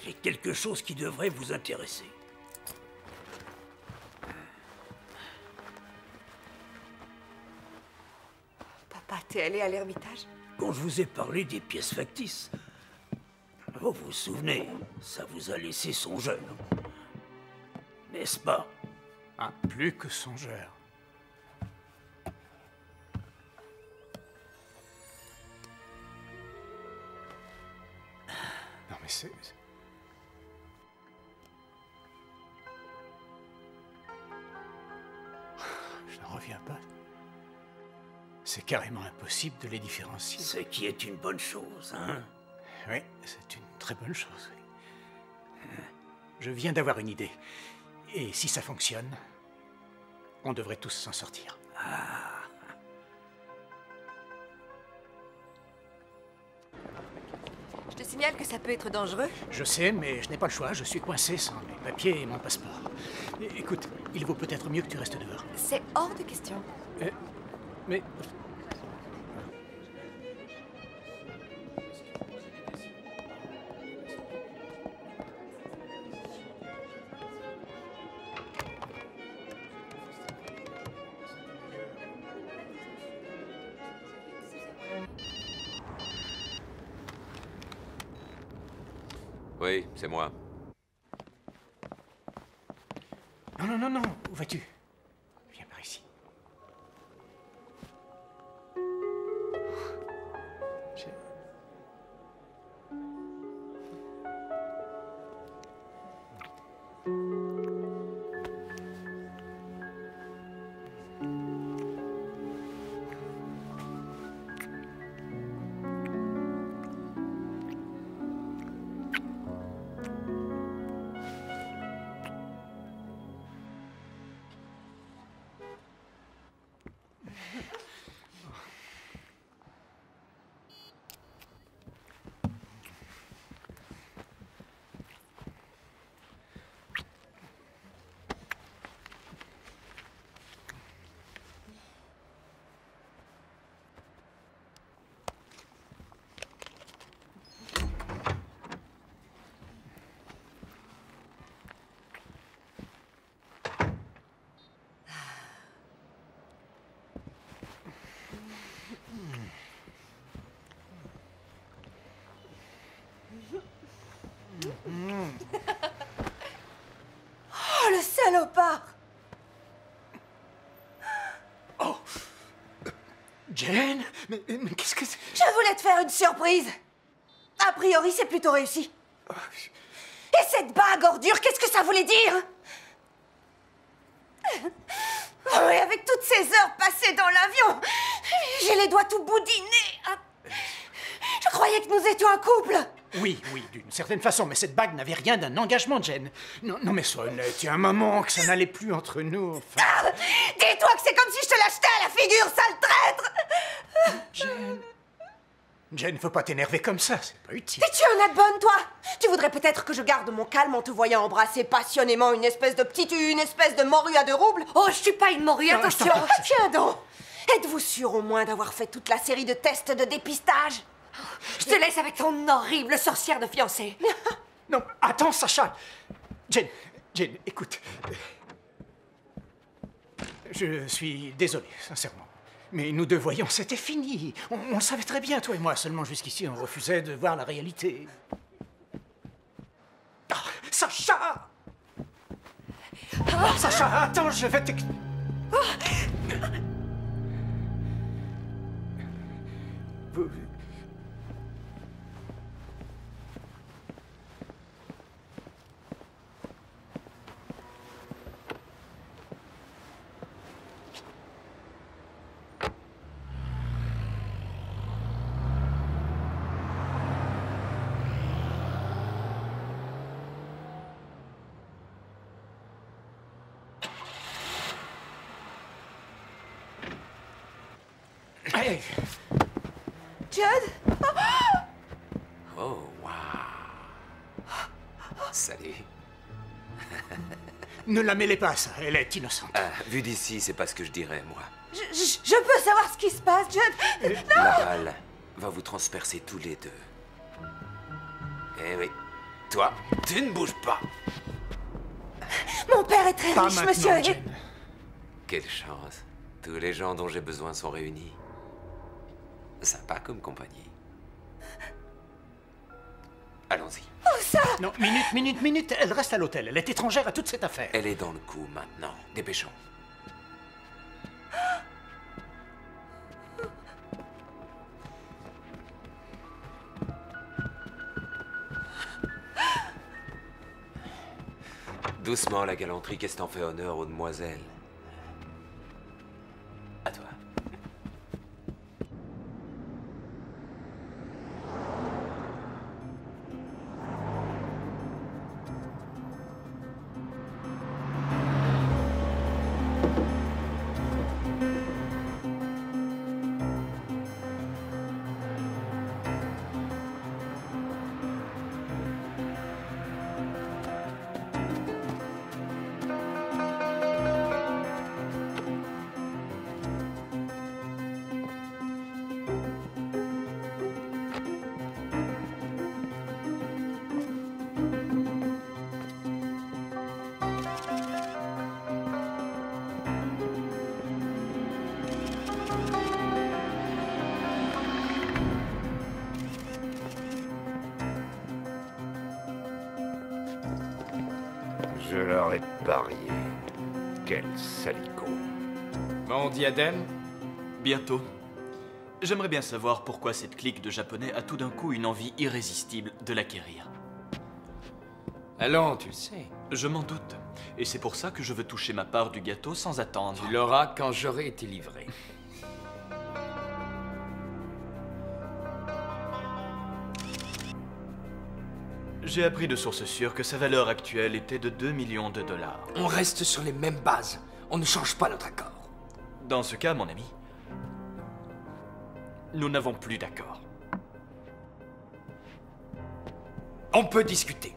J'ai quelque chose qui devrait vous intéresser. Papa, t'es allé à l'Ermitage? Quand je vous ai parlé des pièces factices, vous vous souvenez, ça vous a laissé songeur. N'est-ce pas? Ah, plus que songeur. Non mais c'est... Je n'en reviens pas. C'est carrément impossible de les différencier. Ce qui est une bonne chose, hein? Oui, c'est une très bonne chose, oui. Je viens d'avoir une idée. Et si ça fonctionne, on devrait tous s'en sortir. Ah. Je te signale que ça peut être dangereux. Je sais, mais je n'ai pas le choix. Je suis coincé sans mes papiers et mon passeport. Écoute, il vaut peut-être mieux que tu restes dehors. C'est hors de question. Mais... Oui, c'est moi. Non, où vas-tu? Viens par ici. Oh, le salopard! Oh! Jane? Mais qu'est-ce que c'est? Je voulais te faire une surprise. A priori, c'est plutôt réussi. Et cette bague ordure, qu'est-ce que ça voulait dire? Oh, et avec toutes ces heures passées dans l'avion, j'ai les doigts tout boudinés. Je croyais que nous étions un couple. Oui, d'une certaine façon, mais cette bague n'avait rien d'un engagement, Jane. Non, mais sois honnête, il y a un moment que ça n'allait plus entre nous, enfin... Dis-toi que c'est comme si je te l'achetais à la figure, sale traître! Jane, faut pas t'énerver comme ça, c'est pas utile. Et tu en as de bonne, toi? Tu voudrais peut-être que je garde mon calme en te voyant embrasser passionnément une espèce de morue à 2 roubles? Oh, je suis pas une morue, Non, attention! Tiens donc! Êtes-vous sûr au moins d'avoir fait toute la série de tests de dépistage? Je te laisse avec ton horrible sorcière de fiancée. Non, attends, Sacha. Jane, écoute. Je suis désolé, sincèrement. Mais nous 2 voyons, c'était fini. On le savait très bien, toi et moi. Seulement jusqu'ici, on refusait de voir la réalité. Ah, Sacha! Sacha, attends, je vais Vous... Hey. Judd? Oh, waouh. Salut. Ne la mêlez pas à ça, elle est innocente. Vu d'ici, c'est pas ce que je dirais, moi. Je peux savoir ce qui se passe, Judd? Non! La balle va vous transpercer tous les 2. Eh oui. Toi, tu ne bouges pas. Mon père est très riche, monsieur. Jane. Quelle chance. Tous les gens dont j'ai besoin sont réunis. Sympa comme compagnie. Allons-y. Oh, ça! Non, minute, elle reste à l'hôtel. Elle est étrangère à toute cette affaire. Elle est dans le coup maintenant. Dépêchons. Doucement, la galanterie, qu'est-ce que t'en fais honneur aux demoiselles? À toi. Je leur ai parié. Quel salico. Mon diadème? Bientôt. J'aimerais bien savoir pourquoi cette clique de Japonais a tout d'un coup une envie irrésistible de l'acquérir. Allons, tu le sais. Je m'en doute. Et c'est pour ça que je veux toucher ma part du gâteau sans attendre. Tu l'auras quand j'aurai été livré. J'ai appris de sources sûres que sa valeur actuelle était de 2 millions de dollars. On reste sur les mêmes bases. On ne change pas notre accord. Dans ce cas, mon ami, nous n'avons plus d'accord. On peut discuter.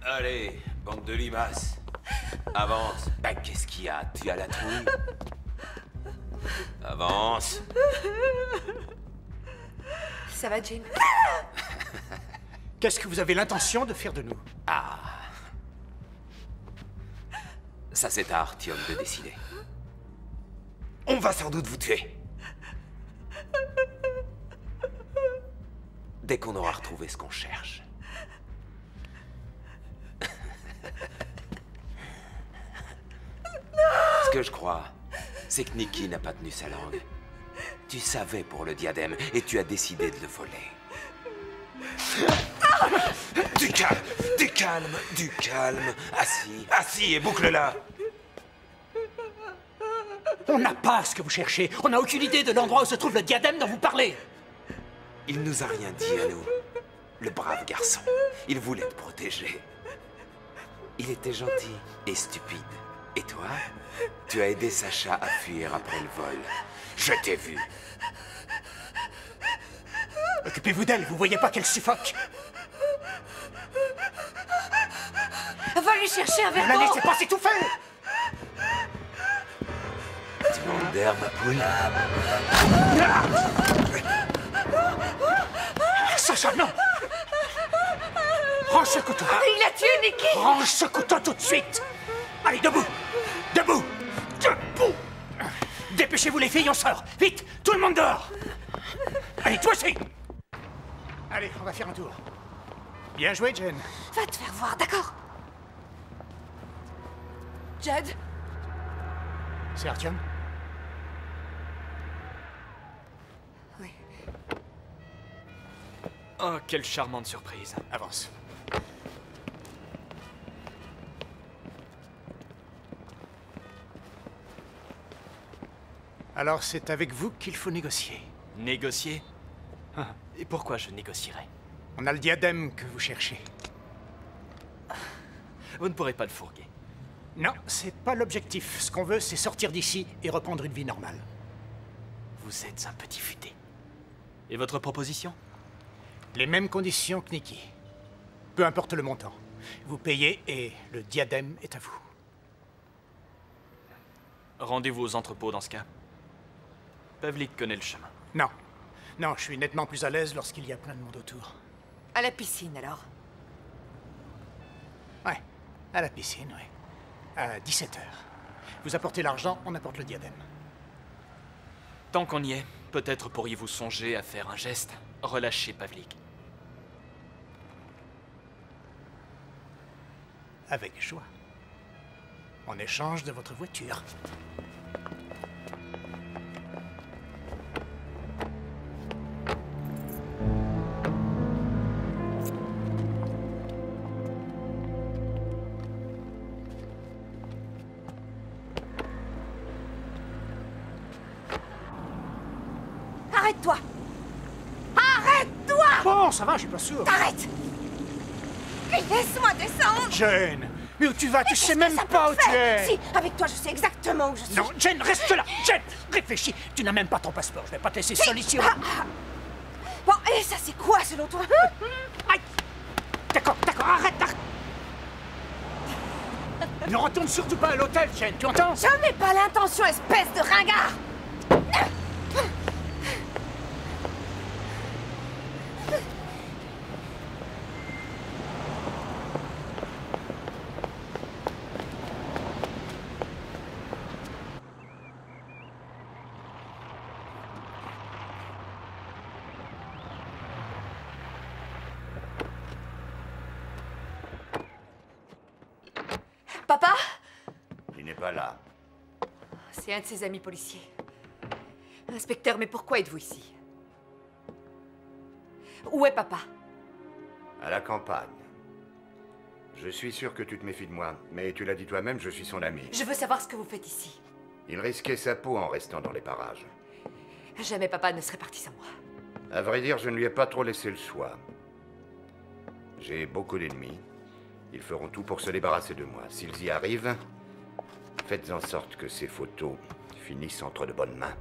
Allez, bande de limaces. Avance. Ben, qu'est-ce qu'il y a? Tu as la trouille? Avance. Ça va, Jane? Qu'est-ce que vous avez l'intention de faire de nous? Ça, c'est à Artyom de décider. On va sans doute vous tuer. Dès qu'on aura retrouvé ce qu'on cherche. Ce que je crois, c'est que Nikki n'a pas tenu sa langue. Tu savais pour le diadème et tu as décidé de le voler. Du calme, du calme, du calme. Assis, assis et boucle-la. On n'a pas ce que vous cherchez. On n'a aucune idée de l'endroit où se trouve le diadème dont vous parlez. Il nous a rien dit à nous. Le brave garçon. Il voulait te protéger. Il était gentil et stupide. Et toi, tu as aidé Sacha à fuir après le vol. Je t'ai vu. Occupez-vous d'elle, vous voyez pas qu'elle suffoque? Va lui chercher un verre Ne la d'eau. laissez pas s'étouffer. Tu manques d'air, ma poule. Sacha, non. Range ce couteau. Il a tué Nikki. Range ce couteau tout de suite. Allez, debout. Debout. Debout. Dépêchez-vous les filles, on sort. Vite, tout le monde dehors. Allez, toi aussi. Allez, on va faire un tour. Bien joué, Jen. Va te faire voir, d'accord? Jed? C'est Artyom? Oui. Oh, quelle charmante surprise. Avance. Alors, c'est avec vous qu'il faut négocier. Négocier? Et pourquoi je négocierais? On a le diadème que vous cherchez. Vous ne pourrez pas le fourguer. Non, c'est pas l'objectif. Ce qu'on veut, c'est sortir d'ici et reprendre une vie normale. Vous êtes un petit futé. Et votre proposition? Les mêmes conditions que Nikki. Peu importe le montant. Vous payez et le diadème est à vous. Rendez-vous aux entrepôts dans ce cas. Pavlik connaît le chemin. Non. Non, je suis nettement plus à l'aise lorsqu'il y a plein de monde autour. À la piscine, alors? Ouais, à la piscine, ouais. À 17h. Vous apportez l'argent, on apporte le diadème. Tant qu'on y est, peut-être pourriez-vous songer à faire un geste. Relâchez Pavlik. Avec joie. En échange de votre voiture. Arrête-toi. Arrête-toi. Bon, ça va, je suis pas sûr. T'arrêtes. Laisse-moi descendre. Jen, mais où tu vas? Tu sais même pas où tu es. Si, avec toi, je sais exactement où je suis. Non, Jen, reste là. Jen, réfléchis. Tu n'as même pas ton passeport. Je vais pas te laisser seul ici. Bon, et ça, c'est quoi, selon toi? Aïe. D'accord, arrête. Ne retourne surtout pas à l'hôtel, Jen, tu entends? Je n'ai pas l'intention, espèce de ringard. Papa? Il n'est pas là. C'est un de ses amis policiers. Inspecteur, mais pourquoi êtes-vous ici? Où est papa? À la campagne. Je suis sûr que tu te méfies de moi, mais tu l'as dit toi-même, je suis son ami. Je veux savoir ce que vous faites ici. Il risquait sa peau en restant dans les parages. Jamais papa ne serait parti sans moi. À vrai dire, je ne lui ai pas trop laissé le choix. J'ai beaucoup d'ennemis. Ils feront tout pour se débarrasser de moi. S'ils y arrivent, faites en sorte que ces photos finissent entre de bonnes mains.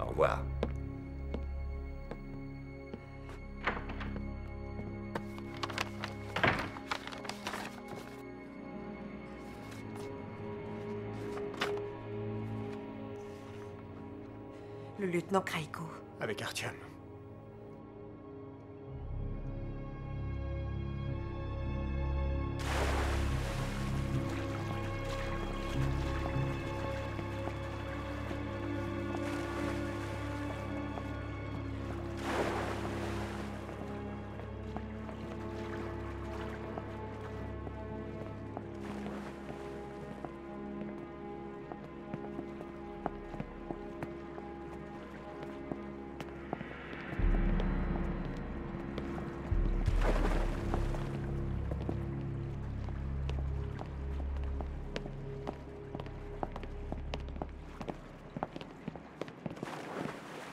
Au revoir. Le lieutenant Kraïko. Avec Artyom.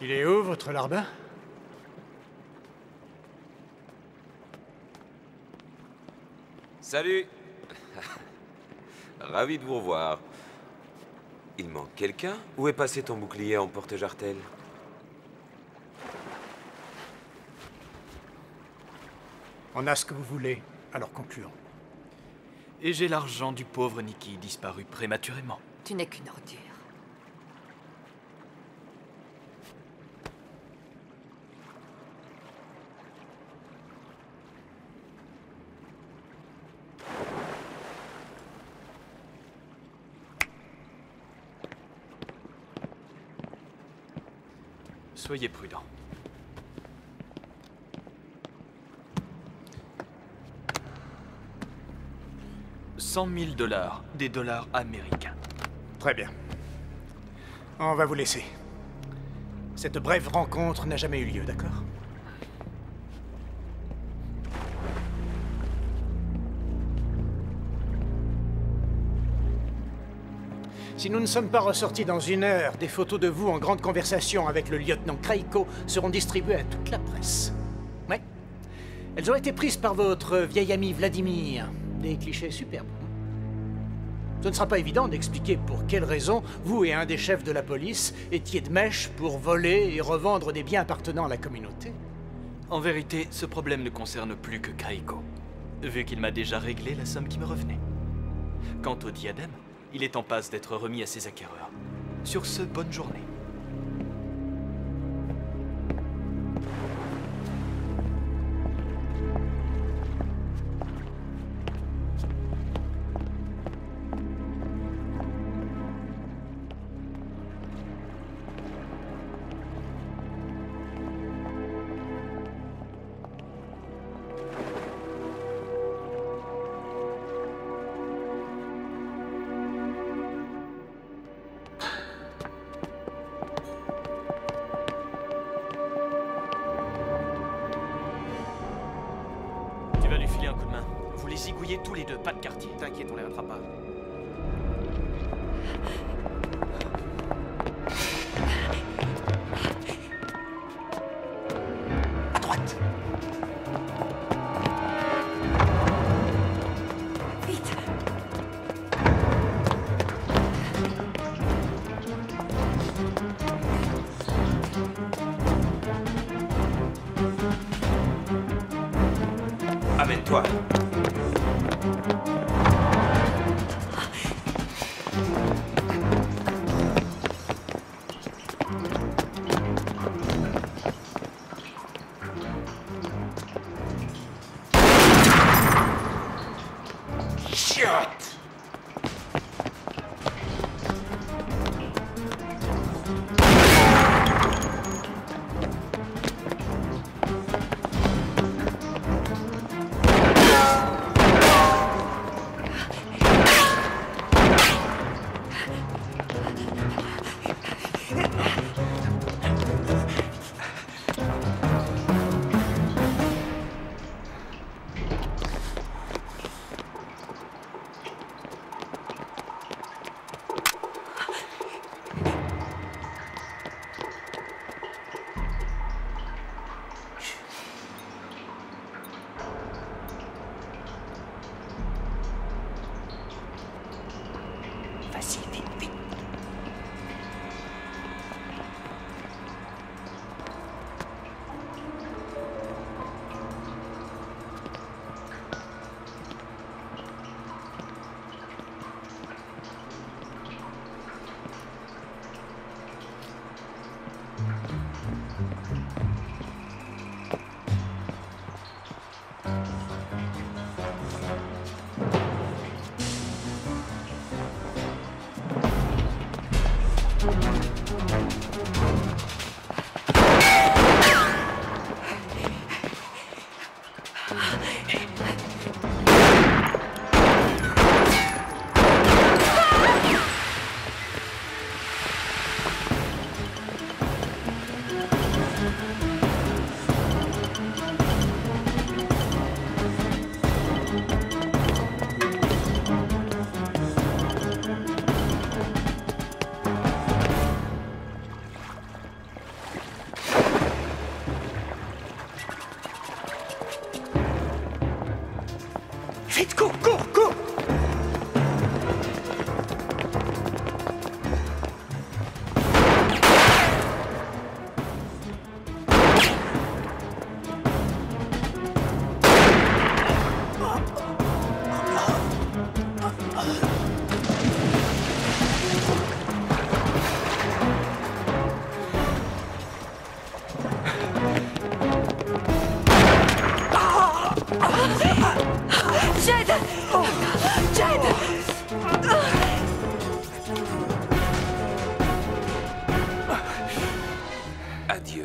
Il est où, votre larbin? Salut. Ravi de vous revoir. Il manque quelqu'un? Où est passé ton bouclier en porte-jartel? On a ce que vous voulez, alors concluons. Et j'ai l'argent du pauvre Nicky disparu prématurément. Tu n'es qu'une ordure. Soyez prudents. $100 000, des dollars américains. Très bien. On va vous laisser. Cette brève rencontre n'a jamais eu lieu, d'accord? Si nous ne sommes pas ressortis dans 1 heure, des photos de vous en grande conversation avec le lieutenant Kraiko seront distribuées à toute la presse. Ouais. Elles ont été prises par votre vieil ami Vladimir. Des clichés superbes. Ce ne sera pas évident d'expliquer pour quelles raisons vous et un des chefs de la police étiez de mèche pour voler et revendre des biens appartenant à la communauté. En vérité, ce problème ne concerne plus que Kraiko, vu qu'il m'a déjà réglé la somme qui me revenait. Quant au diadème, il est en passe d'être remis à ses acquéreurs. Sur ce, bonne journée. Tu vas lui filer un coup de main. Vous les zigouillez tous les deux, pas de quartier. T'inquiète, on les rattrape pas. À droite. Vite. Amène-toi. Chiotte! Vas-y, vite, vite.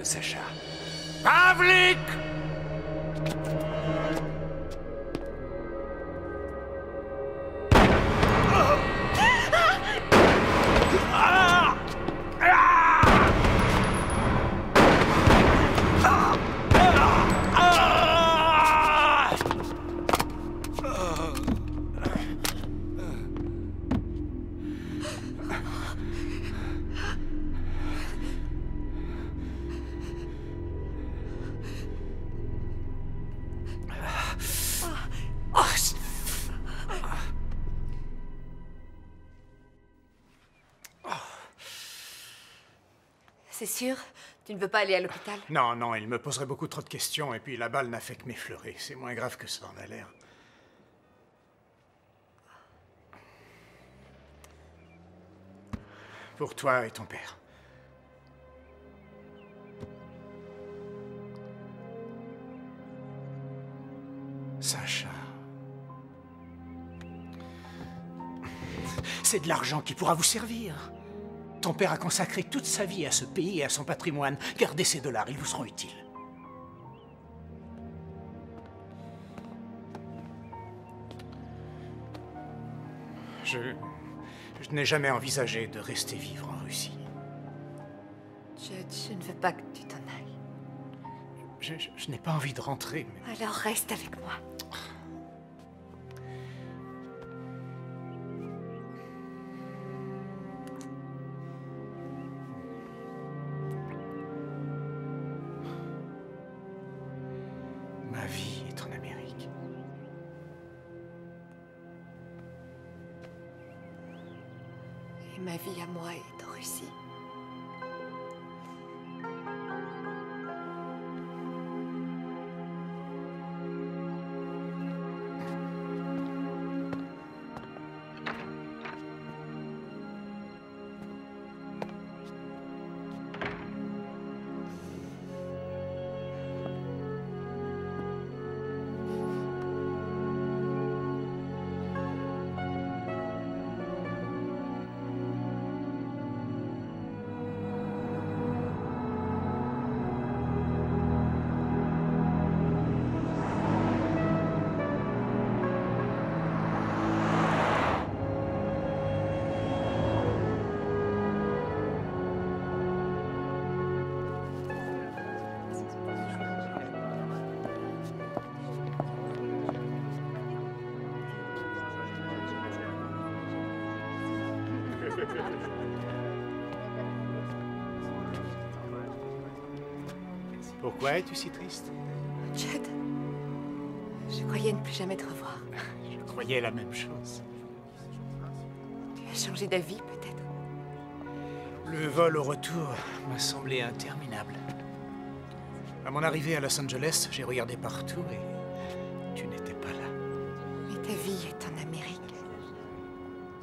mieux, Sacha. Pavlik! C'est sûr? Tu ne veux pas aller à l'hôpital? Non, non, il me poserait beaucoup trop de questions, et puis la balle n'a fait que m'effleurer. C'est moins grave que ça en a l'air. Pour toi et ton père. Sacha. C'est de l'argent qui pourra vous servir. Ton père a consacré toute sa vie à ce pays et à son patrimoine. Gardez ces dollars, ils vous seront utiles. Je n'ai jamais envisagé de rester vivre en Russie. Je ne veux pas que tu t'en ailles. Je n'ai pas envie de rentrer, mais... Alors reste avec moi. Ma vie est en Amérique. Et ma vie à moi est en Russie. Pourquoi es-tu si triste? Judd, je croyais ne plus jamais te revoir. Je croyais la même chose. Tu as changé d'avis, peut-être? Le vol au retour m'a semblé interminable. À mon arrivée à Los Angeles, j'ai regardé partout et tu n'étais pas là. Mais ta vie est en Amérique.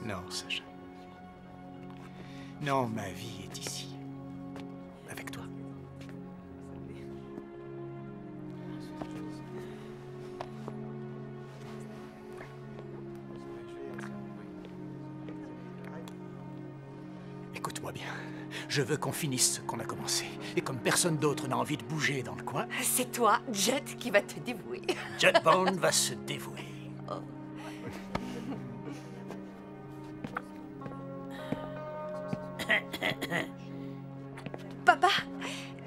Non, Sacha. Non, ma vie est ici. Avec toi. Écoute-moi bien. Je veux qu'on finisse ce qu'on a commencé. Et comme personne d'autre n'a envie de bouger dans le coin... C'est toi, Judd, qui va te dévouer. Judd Bond va se dévouer. Oh. Papa,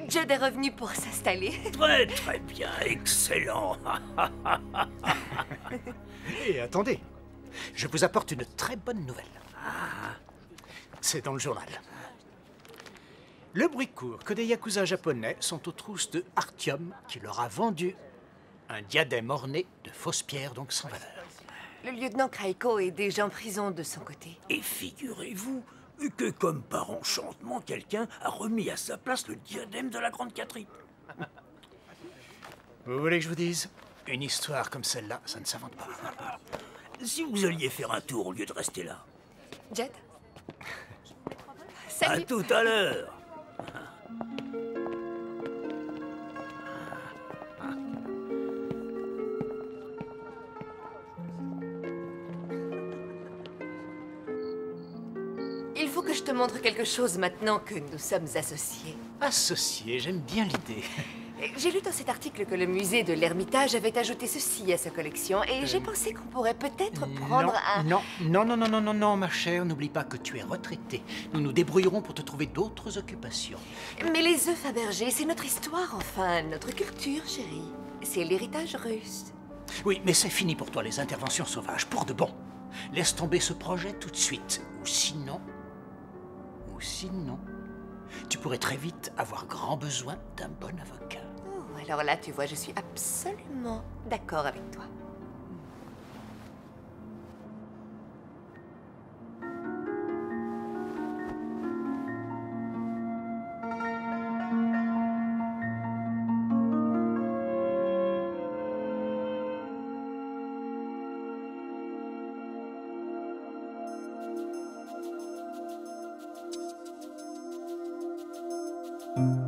Judd est revenu pour s'installer. Très, très bien, excellent. Et attendez, je vous apporte une très bonne nouvelle. C'est dans le journal. Le bruit court que des yakuza japonais sont aux trousses de Artyom qui leur a vendu un diadème orné de fausses pierres, donc sans valeur. Le lieutenant Kraiko est déjà en prison de son côté. Et figurez-vous que, comme par enchantement, quelqu'un a remis à sa place le diadème de la Grande Catherine. Vous voulez que je vous dise? Une histoire comme celle-là, ça ne s'invente pas. Si vous alliez faire un tour au lieu de rester là. Judd? À tout à l'heure. Il faut que je te montre quelque chose maintenant que nous sommes associés. Associés, j'aime bien l'idée. J'ai lu dans cet article que le musée de l'Ermitage avait ajouté ceci à sa collection et j'ai pensé qu'on pourrait peut-être prendre un... Non, ma chère, n'oublie pas que tu es retraitée. Nous nous débrouillerons pour te trouver d'autres occupations. Mais les œufs Fabergé, c'est notre histoire, enfin, notre culture, chérie. C'est l'héritage russe. Oui, mais c'est fini pour toi, les interventions sauvages, pour de bon. Laisse tomber ce projet tout de suite. Ou sinon, tu pourrais très vite avoir grand besoin d'un bon avocat. Oh, alors là, tu vois, je suis absolument d'accord avec toi. Mm-hmm.